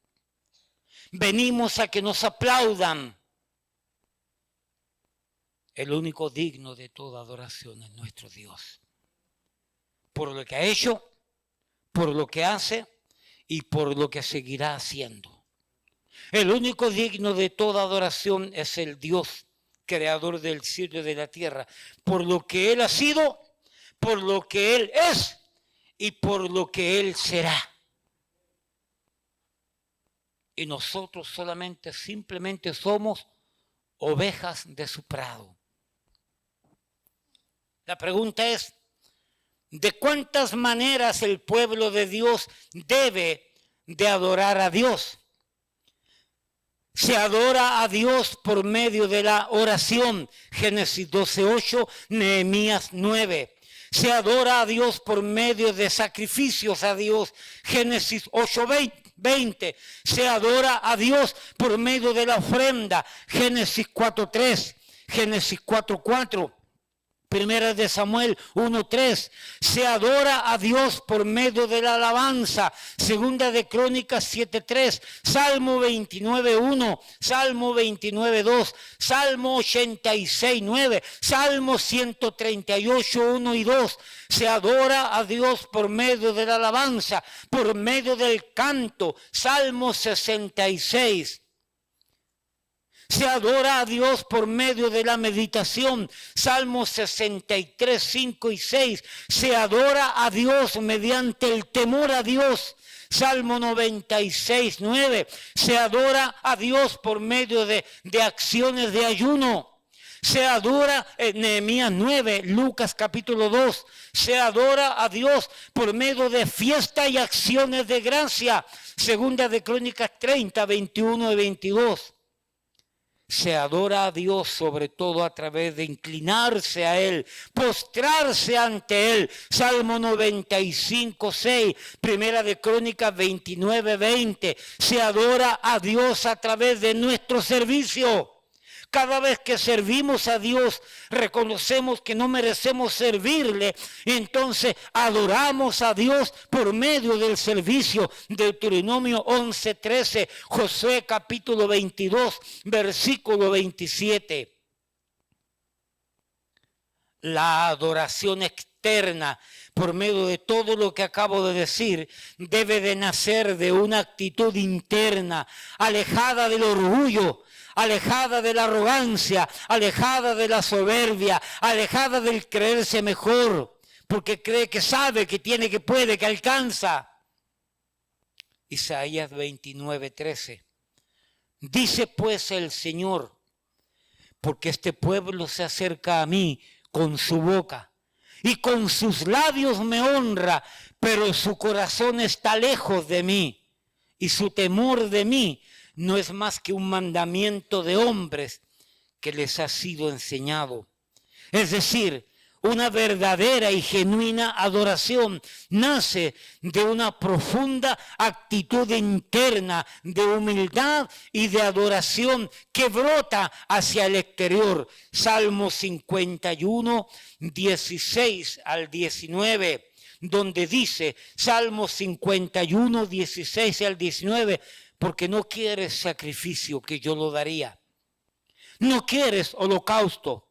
Venimos a que nos aplaudan. El único digno de toda adoración es nuestro Dios. Por lo que ha hecho, por lo que hace y por lo que seguirá haciendo. El único digno de toda adoración es el Dios creador del cielo y de la tierra, por lo que Él ha sido, por lo que Él es y por lo que Él será. Y nosotros simplemente somos ovejas de su prado. La pregunta es, ¿de cuántas maneras el pueblo de Dios debe de adorar a Dios. Se adora a Dios por medio de la oración. Génesis 12:8, Nehemías 9. Se adora a Dios por medio de sacrificios a Dios. Génesis 8:20. Se adora a Dios por medio de la ofrenda. Génesis 4:3. Génesis 4:4. Primera de Samuel 1:3. Se adora a Dios por medio de la alabanza. Segunda de Crónicas 7:3. Salmo 29:1. Salmo 29:2. Salmo 86:9. Salmo 138:1 y 2. Se adora a Dios por medio de la alabanza, por medio del canto. Salmo 66. Se adora a Dios por medio de la meditación. Salmos 63, 5 y 6. Se adora a Dios mediante el temor a Dios. Salmo 96, 9. Se adora a Dios por medio de acciones de ayuno. Se adora en Nehemías 9, Lucas capítulo 2. Se adora a Dios por medio de fiesta y acciones de gracia. Segunda de Crónicas 30, 21 y 22. Se adora a Dios sobre todo a través de inclinarse a Él, postrarse ante Él. Salmo 95, 6, Primera de Crónicas 29, 20. Se adora a Dios a través de nuestro servicio. Cada vez que servimos a Dios, reconocemos que no merecemos servirle. Entonces adoramos a Dios por medio del servicio. Deuteronomio 11:13, Josué capítulo 22, versículo 27. La adoración externa, por medio de todo lo que acabo de decir, debe de nacer de una actitud interna, alejada del orgullo, alejada de la arrogancia, alejada de la soberbia, alejada del creerse mejor, porque cree que sabe, que tiene, que puede, que alcanza. Isaías 29:13. Dice pues el Señor, porque este pueblo se acerca a mí con su boca y con sus labios me honra, pero su corazón está lejos de mí y su temor de mí no es más que un mandamiento de hombres que les ha sido enseñado. Es decir, una verdadera y genuina adoración nace de una profunda actitud interna de humildad y de adoración que brota hacia el exterior. Salmo 51, 16 al 19, donde dice, Salmo 51, 16 al 19, porque no quieres sacrificio que yo lo daría. No quieres holocausto.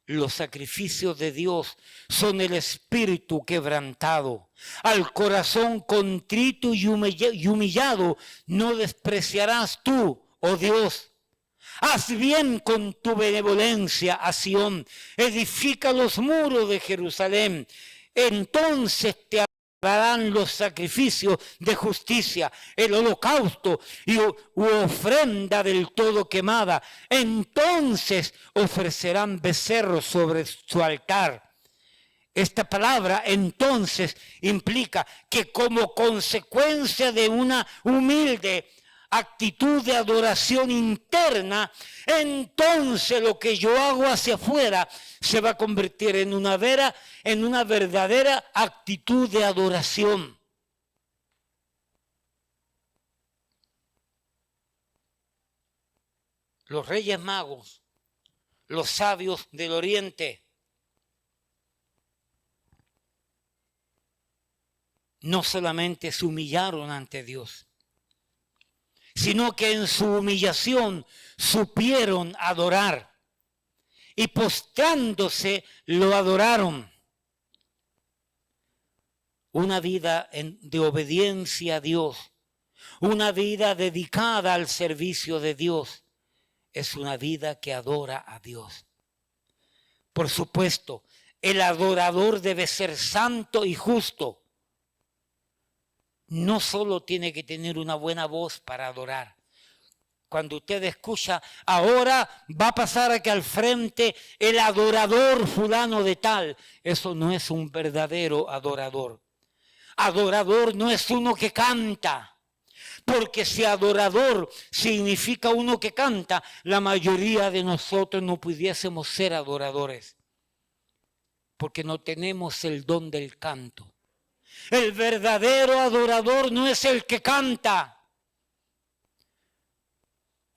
Los sacrificios de Dios son el espíritu quebrantado. Al corazón contrito y humillado no despreciarás tú, oh Dios. Haz bien con tu benevolencia a Sión. Edifica los muros de Jerusalén. Entonces te darán los sacrificios de justicia, el holocausto y ofrenda del todo quemada. Entonces ofrecerán becerros sobre su altar. Esta palabra entonces implica que como consecuencia de una humilde actitud de adoración interna, entonces lo que yo hago hacia afuera se va a convertir en una verdadera actitud de adoración. Los reyes magos, los sabios del oriente, no solamente se humillaron ante Dios, sino que en su humillación supieron adorar y postrándose lo adoraron. Una vida de obediencia a Dios, una vida dedicada al servicio de Dios, es una vida que adora a Dios. Por supuesto, el adorador debe ser santo y justo. No solo tiene que tener una buena voz para adorar. Cuando usted escucha, ahora va a pasar aquí al frente el adorador fulano de tal, eso no es un verdadero adorador. Adorador no es uno que canta. Porque si adorador significa uno que canta, la mayoría de nosotros no pudiésemos ser adoradores. Porque no tenemos el don del canto. El verdadero adorador no es el que canta.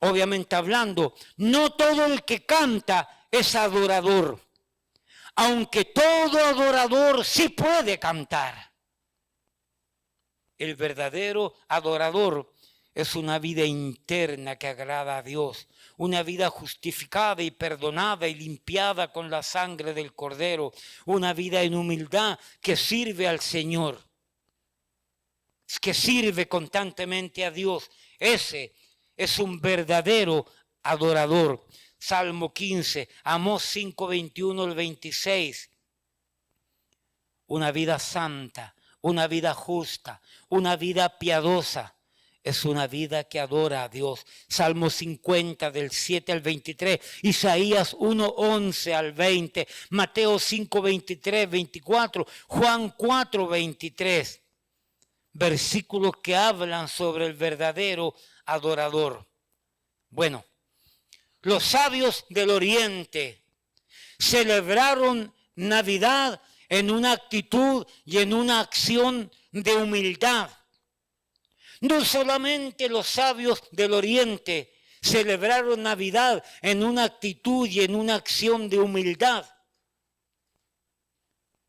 Obviamente hablando, no todo el que canta es adorador. Aunque todo adorador sí puede cantar. El verdadero adorador es una vida interna que agrada a Dios, una vida justificada y perdonada y limpiada con la sangre del Cordero, una vida en humildad que sirve al Señor, que sirve constantemente a Dios. Ese es un verdadero adorador. Salmo 15, Amós 5, 21 al 26. Una vida santa, una vida justa, una vida piadosa. Es una vida que adora a Dios. Salmo 50 del 7 al 23, Isaías 1, 11 al 20, Mateo 5, 23, 24, Juan 4, 23. Versículos que hablan sobre el verdadero adorador. Bueno, los sabios del Oriente celebraron Navidad en una actitud y en una acción de humildad. No solamente los sabios del Oriente celebraron Navidad en una actitud y en una acción de humildad,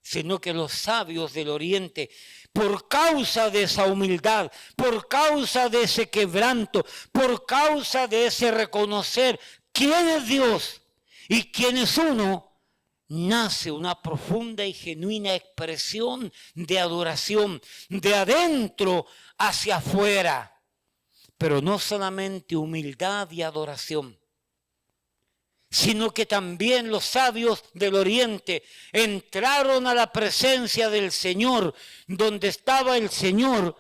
sino que los sabios del Oriente, por causa de esa humildad, por causa de ese quebranto, por causa de ese reconocer quién es Dios y quién es uno, nace una profunda y genuina expresión de adoración, de adentro hacia afuera. Pero no solamente humildad y adoración, sino que también los sabios del Oriente entraron a la presencia del Señor, donde estaba el Señor,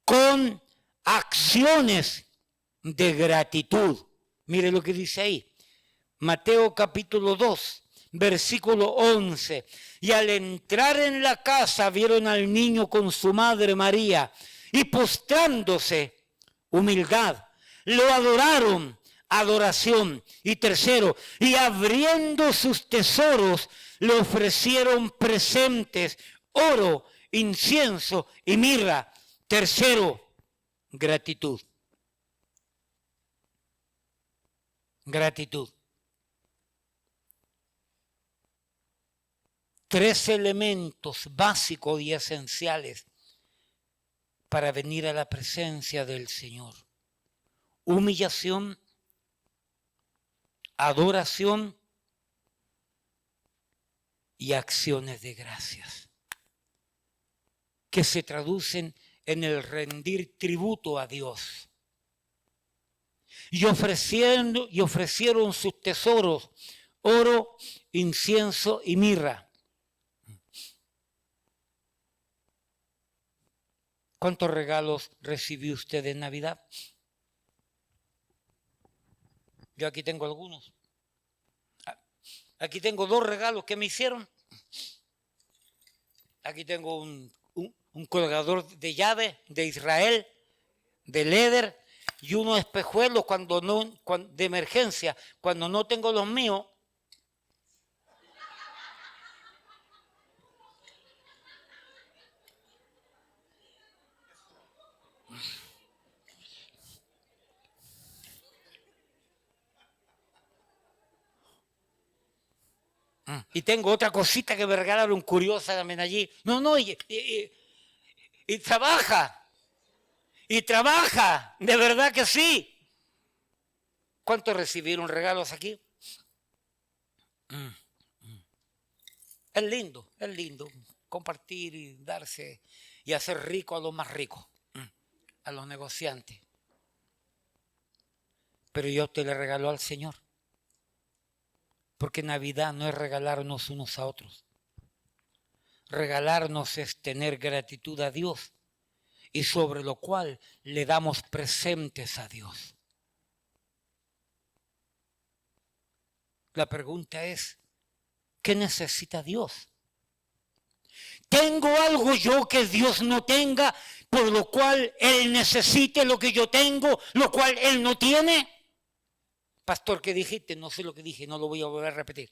con acciones de gratitud. Mire lo que dice ahí, Mateo capítulo 2, versículo 11. Y al entrar en la casa vieron al niño con su madre María, y postrándose, humildad, lo adoraron, adoración. Y tercero, y abriendo sus tesoros, le ofrecieron presentes, oro, incienso y mirra. Tercero, gratitud. Gratitud. 3 elementos básicos y esenciales para venir a la presencia del Señor. Humillación, adoración y acciones de gracias, que se traducen en el rendir tributo a Dios. Y ofrecieron sus tesoros, oro, incienso y mirra. ¿Cuántos regalos recibió usted en Navidad? Yo aquí tengo algunos. Aquí tengo 2 regalos que me hicieron. Aquí tengo un colgador de llave de Israel, de Leder, y unos espejuelos de emergencia. Cuando no tengo los míos, y tengo otra cosita que me regalaron curiosa también allí. Y trabaja. Y trabaja. De verdad que sí. ¿Cuántos recibieron regalos aquí? Es lindo compartir y darse y hacer rico a los más ricos, a los negociantes. Pero yo te le regaló al Señor. Porque Navidad no es regalarnos unos a otros. Regalarnos es tener gratitud a Dios y sobre lo cual le damos presentes a Dios. La pregunta es, ¿qué necesita Dios? ¿Tengo algo yo que Dios no tenga? por lo cual Él necesite lo que yo tengo, lo cual Él no tiene? Pastor, ¿qué dijiste? No sé lo que dije, no lo voy a volver a repetir.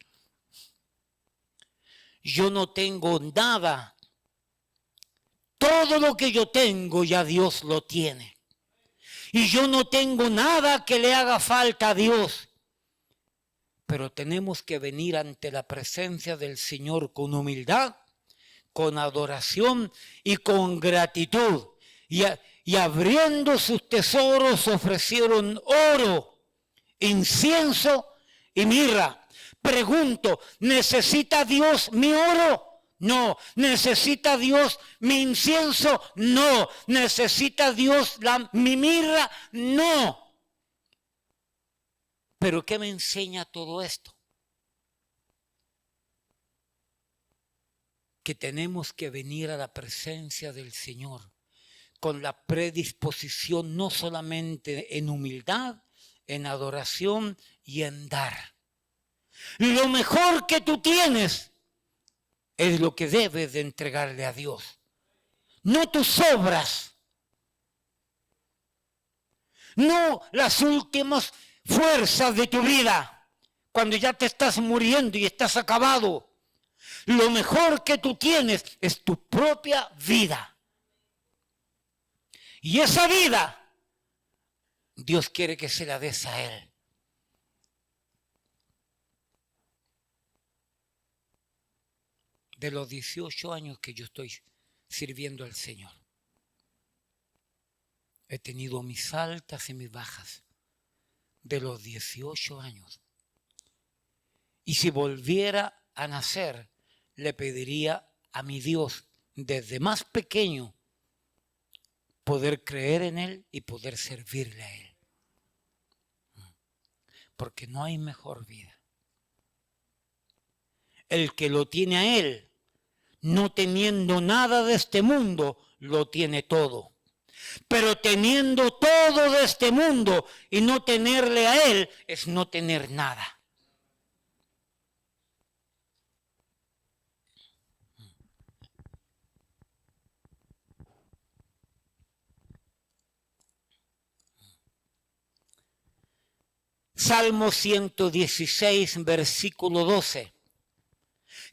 Yo no tengo nada. Todo lo que yo tengo ya Dios lo tiene. Y yo no tengo nada que le haga falta a Dios. Pero tenemos que venir ante la presencia del Señor con humildad, con adoración y con gratitud. Y abriendo sus tesoros ofrecieron oro, incienso y mirra. Pregunto, ¿necesita Dios mi oro? No. ¿Necesita Dios mi incienso? No. ¿Necesita Dios mi mirra? No. ¿Pero qué me enseña todo esto? Que tenemos que venir a la presencia del Señor con la predisposición no solamente en humildad, en adoración y en dar. Lo mejor que tú tienes es lo que debes de entregarle a Dios. No tus obras. No las últimas fuerzas de tu vida. Cuando ya te estás muriendo y estás acabado. Lo mejor que tú tienes es tu propia vida. Y esa vida, Dios quiere que se la des a Él. De los 18 años que yo estoy sirviendo al Señor, he tenido mis altas y mis bajas. De los 18 años. Y si volviera a nacer, le pediría a mi Dios, desde más pequeño, poder creer en Él y poder servirle a Él. Porque no hay mejor vida. El que lo tiene a Él, no teniendo nada de este mundo, lo tiene todo. Pero teniendo todo de este mundo y no tenerle a Él, es no tener nada. Salmo 116, versículo 12.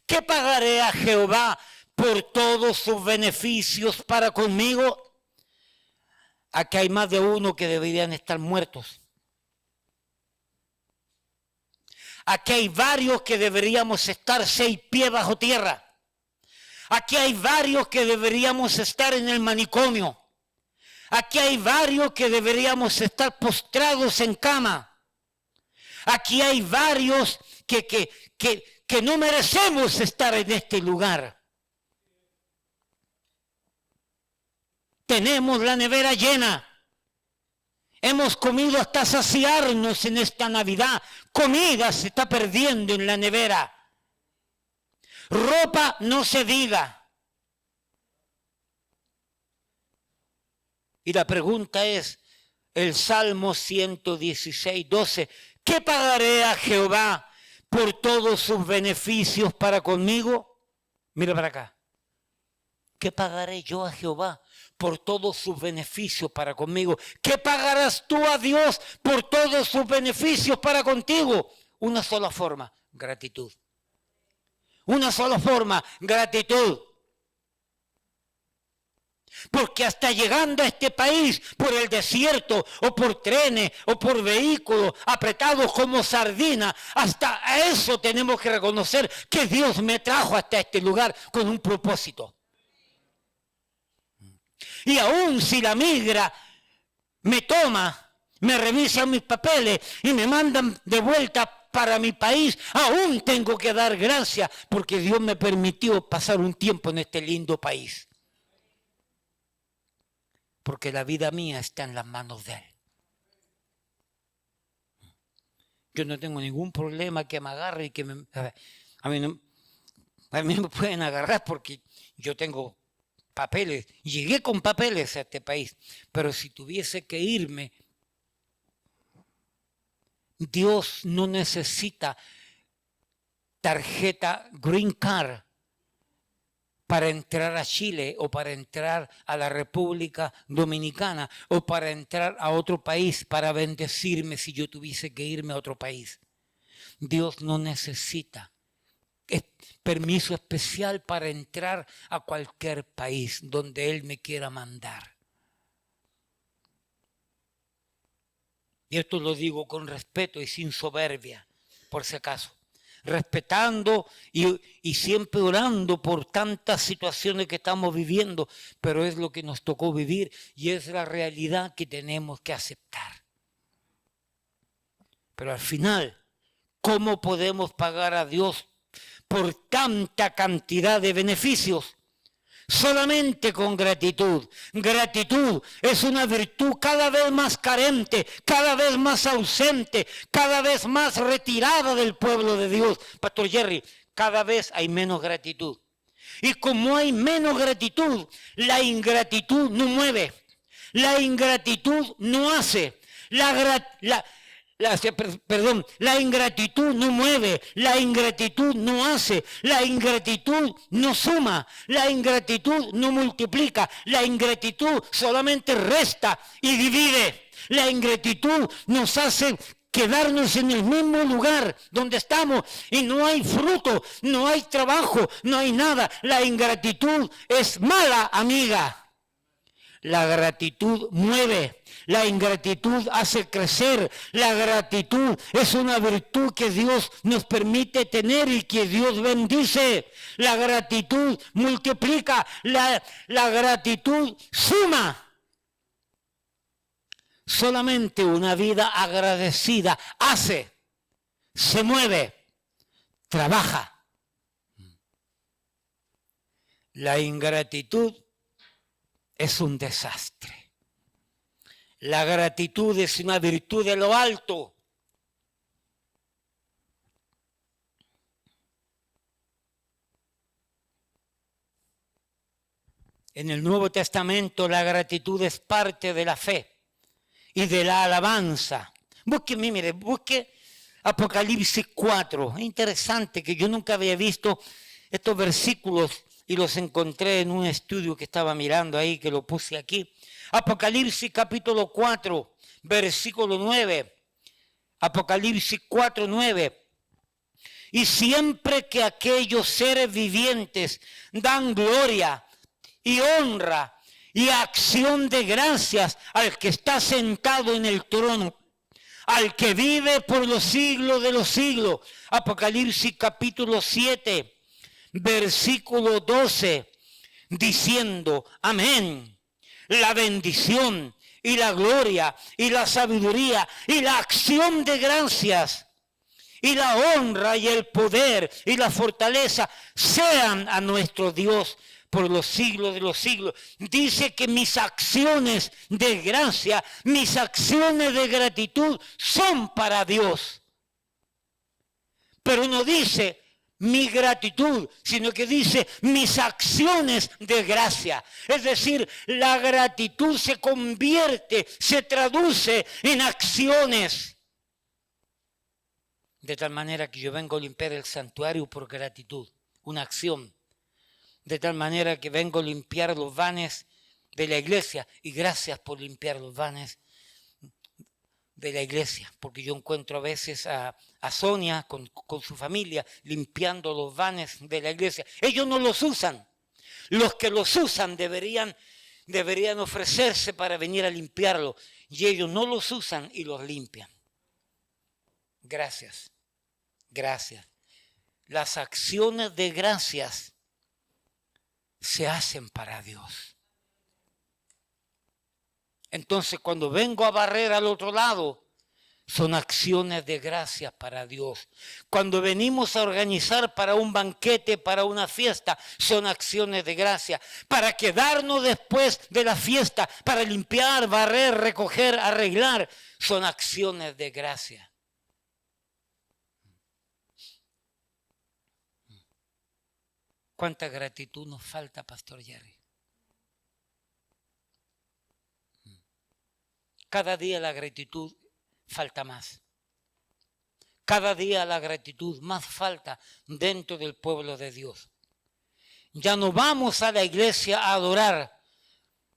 ¿Qué pagaré a Jehová por todos sus beneficios para conmigo? Aquí hay más de uno que deberían estar muertos. Aquí hay varios que deberíamos estar 6 pies bajo tierra. Aquí hay varios que deberíamos estar en el manicomio. Aquí hay varios que deberíamos estar postrados en cama. Aquí hay varios que no merecemos estar en este lugar. Tenemos la nevera llena. Hemos comido hasta saciarnos en esta Navidad. Comida se está perdiendo en la nevera. Ropa no se diga. Y la pregunta es, el Salmo 116, 12, ¿qué pagaré a Jehová por todos sus beneficios para conmigo? Mira para acá. ¿Qué pagaré yo a Jehová por todos sus beneficios para conmigo? ¿Qué pagarás tú a Dios por todos sus beneficios para contigo? Una sola forma, gratitud. Una sola forma, gratitud. Porque hasta llegando a este país por el desierto o por trenes o por vehículos apretados como sardinas, hasta eso tenemos que reconocer que Dios me trajo hasta este lugar con un propósito. Y aún si la migra me toma, me revisa mis papeles y me mandan de vuelta para mi país, aún tengo que dar gracias porque Dios me permitió pasar un tiempo en este lindo país. Porque la vida mía está en las manos de Él. Yo no tengo ningún problema que me agarre y que me... A mí me pueden agarrar porque yo tengo papeles. Llegué con papeles a este país. Pero si tuviese que irme, Dios no necesita tarjeta Green Card para entrar a Chile o para entrar a la República Dominicana o para entrar a otro país para bendecirme si yo tuviese que irme a otro país. Dios no necesita permiso especial para entrar a cualquier país donde Él me quiera mandar. Y esto lo digo con respeto y sin soberbia, por si acaso. Respetando y siempre orando por tantas situaciones que estamos viviendo, pero es lo que nos tocó vivir y es la realidad que tenemos que aceptar. Pero al final, ¿cómo podemos pagar a Dios por tanta cantidad de beneficios? Solamente con gratitud. Gratitud es una virtud cada vez más carente, cada vez más ausente, cada vez más retirada del pueblo de Dios. Pastor Jerry, cada vez hay menos gratitud. Y como hay menos gratitud, la ingratitud no mueve, la ingratitud no hace, la ingratitud no mueve, la ingratitud no hace, la ingratitud no suma, la ingratitud no multiplica, la ingratitud solamente resta y divide. La ingratitud nos hace quedarnos en el mismo lugar donde estamos y no hay fruto, no hay trabajo, no hay nada. La ingratitud es mala amiga. La gratitud mueve, la ingratitud hace crecer, la gratitud es una virtud que Dios nos permite tener y que Dios bendice. La gratitud multiplica, la gratitud suma. Solamente una vida agradecida hace, se mueve, trabaja. La ingratitud es un desastre. La gratitud es una virtud de lo alto. En el Nuevo Testamento la gratitud es parte de la fe y de la alabanza. Busque Apocalipsis 4. Es interesante que yo nunca había visto estos versículos y los encontré en un estudio que estaba mirando ahí, que lo puse aquí. Apocalipsis capítulo 4, versículo 9. Apocalipsis 4, 9. Y siempre que aquellos seres vivientes dan gloria y honra y acción de gracias al que está sentado en el trono, al que vive por los siglos de los siglos. Apocalipsis capítulo 7. Versículo 12, diciendo, amén, la bendición y la gloria y la sabiduría y la acción de gracias y la honra y el poder y la fortaleza sean a nuestro Dios por los siglos de los siglos. Dice que mis acciones de gracia, mis acciones de gratitud son para Dios. Pero no dice mi gratitud, sino que dice mis acciones de gracia. Es decir, la gratitud se convierte, se traduce en acciones. De tal manera que yo vengo a limpiar el santuario por gratitud, una acción. De tal manera que vengo a limpiar los vanes de la iglesia y gracias por limpiar los vanes de la iglesia, porque yo encuentro a veces a Sonia con su familia limpiando los vanes de la iglesia. Ellos no los usan. Los que los usan deberían ofrecerse para venir a limpiarlo y ellos no los usan y los limpian. Gracias, gracias. Las acciones de gracias se hacen para Dios. Entonces, cuando vengo a barrer al otro lado, son acciones de gracias para Dios. Cuando venimos a organizar para un banquete, para una fiesta, son acciones de gracia. Para quedarnos después de la fiesta, para limpiar, barrer, recoger, arreglar, son acciones de gracia. ¿Cuánta gratitud nos falta, Pastor Jerry? Cada día la gratitud falta más. Cada día la gratitud más falta dentro del pueblo de Dios. Ya no vamos a la iglesia a adorar.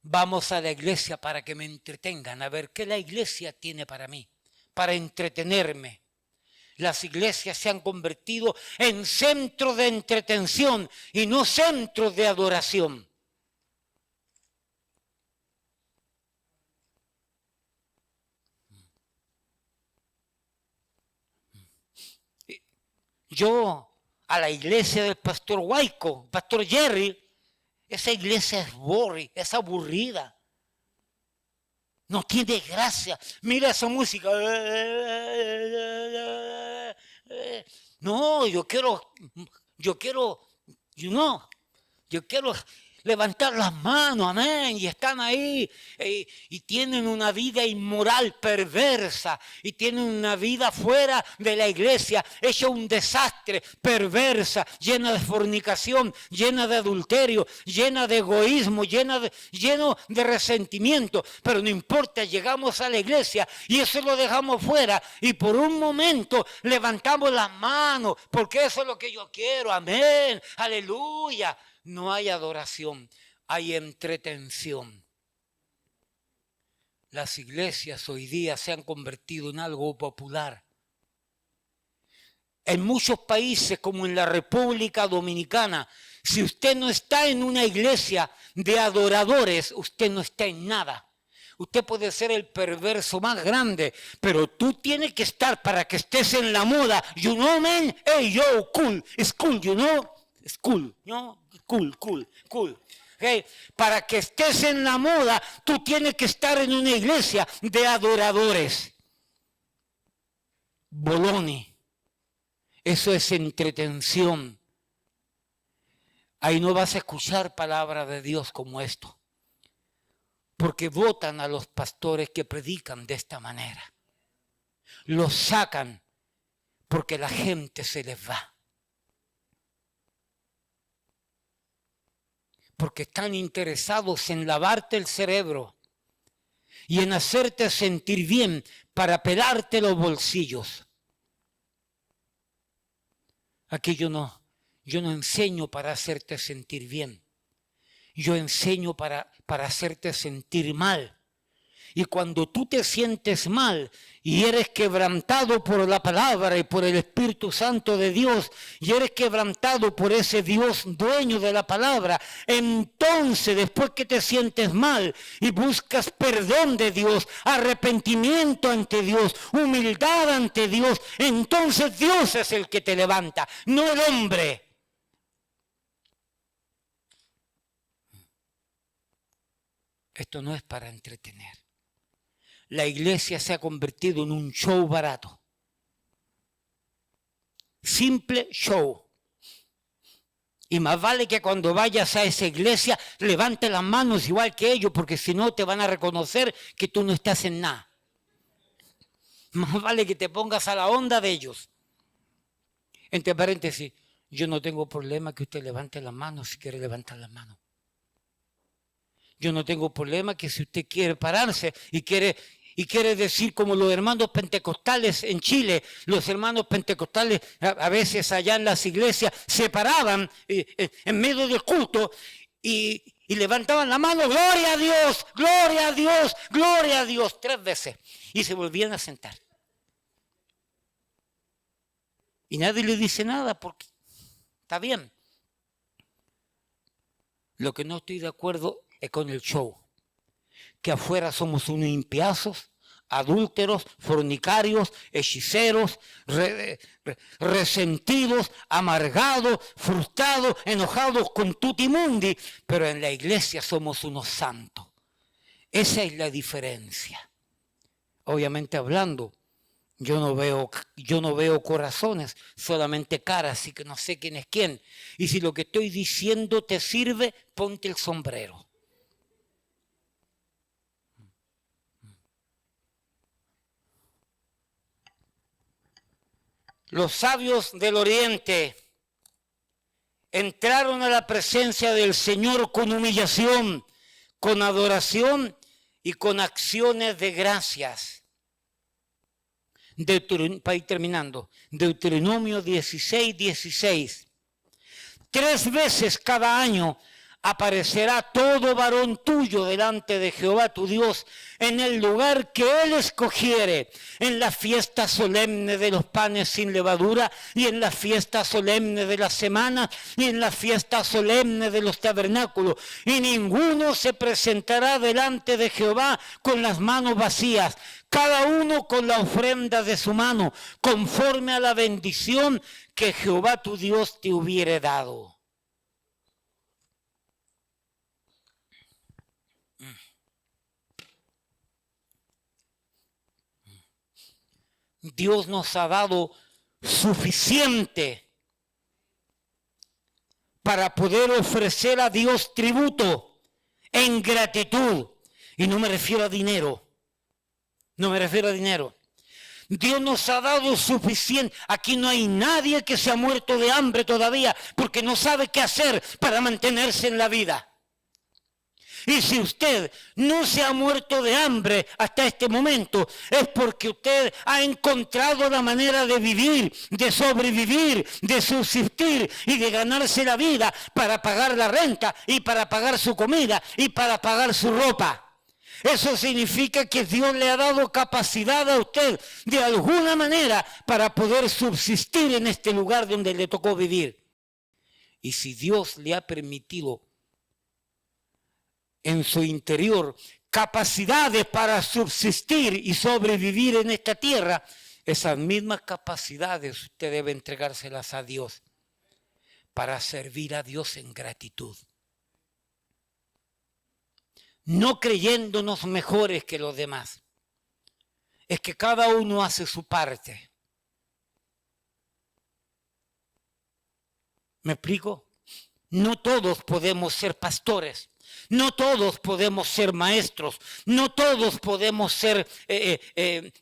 Vamos a la iglesia para que me entretengan, a ver qué la iglesia tiene para mí, para entretenerme. Las iglesias se han convertido en centros de entretención y no centros de adoración. Yo a la iglesia del pastor Huayco, pastor Jerry, esa iglesia es boring, es aburrida. No tiene gracia. Mira esa música. No, yo quiero, yo quiero levantar las manos, amén, y están ahí y tienen una vida inmoral, perversa, y tienen una vida fuera de la iglesia, hecha un desastre, perversa, llena de fornicación, llena de adulterio, llena de egoísmo, lleno de resentimiento, pero no importa, llegamos a la iglesia y eso lo dejamos fuera y por un momento levantamos las manos, porque eso es lo que yo quiero, amén, aleluya. No hay adoración, hay entretención. Las iglesias hoy día se han convertido en algo popular. En muchos países, como en la República Dominicana, si usted no está en una iglesia de adoradores, usted no está en nada. Usted puede ser el perverso más grande, pero tú tienes que estar para que estés en la moda. You know, man? Hey, yo, cool. It's cool, you know? It's cool, ¿no? Cool. Okay. Para que estés en la moda, tú tienes que estar en una iglesia de adoradores. Boloni. Eso es entretención. Ahí no vas a escuchar palabra de Dios como esto. Porque votan a los pastores que predican de esta manera. Los sacan porque la gente se les va. Porque están interesados en lavarte el cerebro y en hacerte sentir bien para pelarte los bolsillos. Aquí yo no enseño para hacerte sentir bien. Yo enseño para hacerte sentir mal. Y cuando tú te sientes mal y eres quebrantado por la palabra y por el Espíritu Santo de Dios, y eres quebrantado por ese Dios dueño de la palabra, entonces después que te sientes mal y buscas perdón de Dios, arrepentimiento ante Dios, humildad ante Dios, entonces Dios es el que te levanta, no el hombre. Esto no es para entretener. La iglesia se ha convertido en un show barato. Simple show. Y más vale que cuando vayas a esa iglesia levante las manos igual que ellos, porque si no te van a reconocer que tú no estás en nada. Más vale que te pongas a la onda de ellos. Entre paréntesis, yo no tengo problema que usted levante las manos si quiere levantar las manos. Yo no tengo problema que si usted quiere pararse y quiere decir como los hermanos pentecostales en Chile, los hermanos pentecostales a veces allá en las iglesias se paraban en medio del culto y levantaban la mano, gloria a Dios, gloria a Dios, gloria a Dios, 3 veces. Y se volvían a sentar. Y nadie le dice nada porque está bien. Lo que no estoy de acuerdo es con el show. Que afuera somos unos impiazos, adúlteros, fornicarios, hechiceros, resentidos, amargados, frustrados, enojados con tutti mundi, pero en la iglesia somos unos santos. Esa es la diferencia. Obviamente hablando, yo no veo corazones, solamente caras, así que no sé quién es quién. Y si lo que estoy diciendo te sirve, ponte el sombrero. Los sabios del Oriente entraron a la presencia del Señor con humillación, con adoración y con acciones de gracias. Para ir terminando, Deuteronomio 16:16. 3 veces cada año aparecerá todo varón tuyo delante de Jehová tu Dios en el lugar que Él escogiere, en la fiesta solemne de los panes sin levadura, y en la fiesta solemne de la semana, y en la fiesta solemne de los tabernáculos. Y ninguno se presentará delante de Jehová con las manos vacías, cada uno con la ofrenda de su mano, conforme a la bendición que Jehová tu Dios te hubiere dado. Dios nos ha dado suficiente para poder ofrecer a Dios tributo en gratitud. Y no me refiero a dinero. No me refiero a dinero. Dios nos ha dado suficiente. Aquí no hay nadie que se ha muerto de hambre todavía porque no sabe qué hacer para mantenerse en la vida. Y si usted no se ha muerto de hambre hasta este momento, es porque usted ha encontrado la manera de vivir, de sobrevivir, de subsistir y de ganarse la vida para pagar la renta y para pagar su comida y para pagar su ropa. Eso significa que Dios le ha dado capacidad a usted de alguna manera para poder subsistir en este lugar donde le tocó vivir. Y si Dios le ha permitido en su interior capacidades para subsistir y sobrevivir en esta tierra, esas mismas capacidades usted debe entregárselas a Dios para servir a Dios en gratitud. No creyéndonos mejores que los demás. Es que cada uno hace su parte. ¿Me explico? No todos podemos ser pastores. No todos podemos ser maestros, no todos podemos ser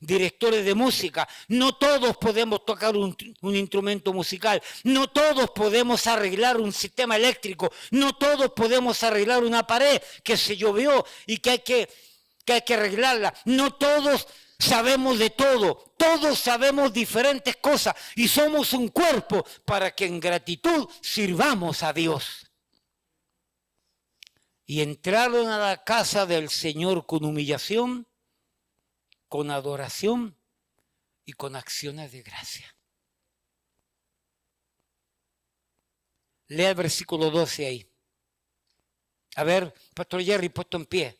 directores de música, no todos podemos tocar un instrumento musical, no todos podemos arreglar un sistema eléctrico, no todos podemos arreglar una pared que se llovió y que hay que arreglarla, no todos sabemos de todo, todos sabemos diferentes cosas y somos un cuerpo para que en gratitud sirvamos a Dios. Y entraron a la casa del Señor con humillación, con adoración y con acciones de gracia. Lea el versículo 12 ahí. A ver, Pastor Jerry, puesto en pie.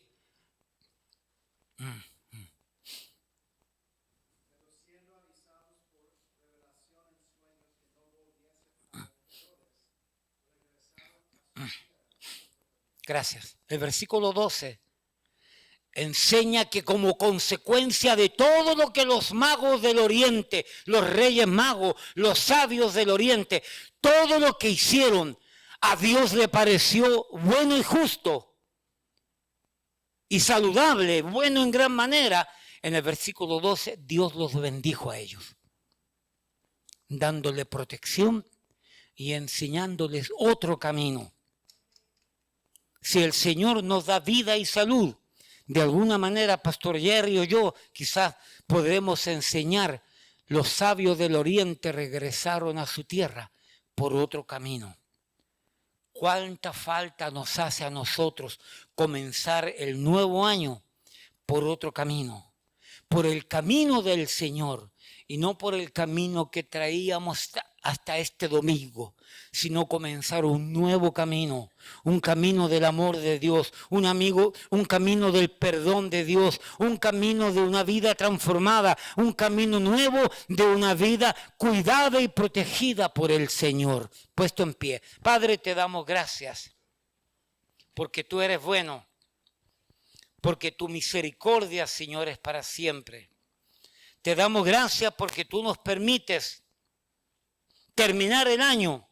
Gracias. El versículo 12 enseña que como consecuencia de todo lo que los magos del oriente, los reyes magos, los sabios del oriente, todo lo que hicieron, a Dios le pareció bueno y justo y saludable, bueno en gran manera. En el versículo 12, Dios los bendijo a ellos, dándole protección y enseñándoles otro camino. Si el Señor nos da vida y salud, de alguna manera, Pastor Jerry o yo, quizás podremos enseñar. Los sabios del oriente regresaron a su tierra por otro camino. ¿Cuánta falta nos hace a nosotros comenzar el nuevo año por otro camino? Por el camino del Señor y no por el camino que traíamos hasta este domingo, sino comenzar un nuevo camino, un camino del amor de Dios, un camino del perdón de Dios, un camino de una vida transformada, un camino nuevo de una vida cuidada y protegida por el Señor. Puesto en pie. Padre, te damos gracias porque tú eres bueno, porque tu misericordia, Señor, es para siempre. Te damos gracias porque tú nos permites terminar el año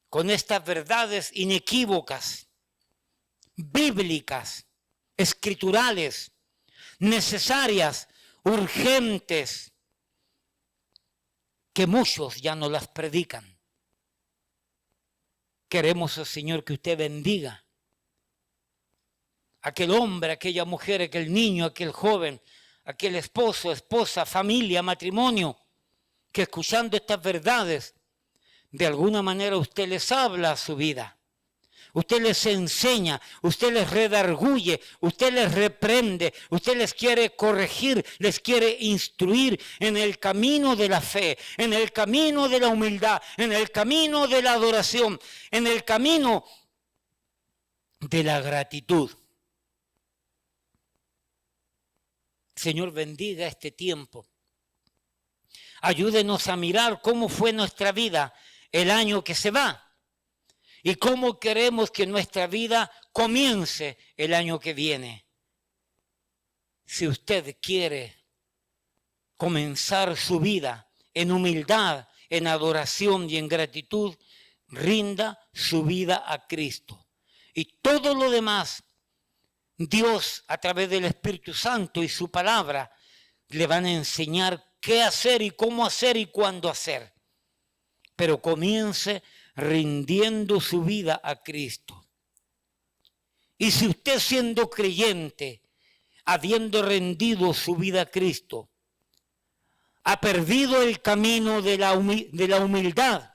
con estas verdades inequívocas, bíblicas, escriturales, necesarias, urgentes, que muchos ya no las predican. Queremos, oh Señor, que usted bendiga a aquel hombre, a aquella mujer, a aquel niño, a aquel joven, a aquel esposo, esposa, familia, matrimonio, que escuchando estas verdades de alguna manera usted les habla a su vida. Usted les enseña, usted les redarguye, usted les reprende, usted les quiere corregir, les quiere instruir en el camino de la fe, en el camino de la humildad, en el camino de la adoración, en el camino de la gratitud. Señor, bendiga este tiempo. Ayúdenos a mirar cómo fue nuestra vida el año que se va. Y cómo queremos que nuestra vida comience el año que viene. Si usted quiere comenzar su vida en humildad, en adoración y en gratitud, rinda su vida a Cristo. Y todo lo demás, Dios a través del Espíritu Santo y su palabra, le van a enseñar qué hacer y cómo hacer y cuándo hacer. Pero comience rindiendo su vida a Cristo. Y si usted siendo creyente, habiendo rendido su vida a Cristo, ha perdido el camino de la humildad,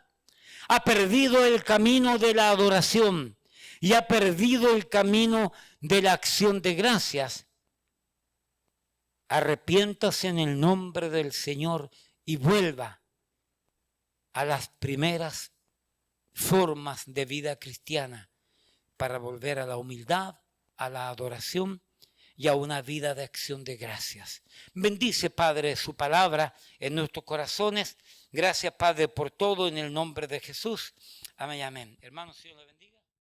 ha perdido el camino de la adoración y ha perdido el camino de la acción de gracias, arrepiéntase en el nombre del Señor y vuelva a las primeras formas de vida cristiana para volver a la humildad, a la adoración y a una vida de acción de gracias. Bendice, Padre, su palabra en nuestros corazones. Gracias, Padre, por todo en el nombre de Jesús. Amén, amén. Hermanos, Dios le bendiga.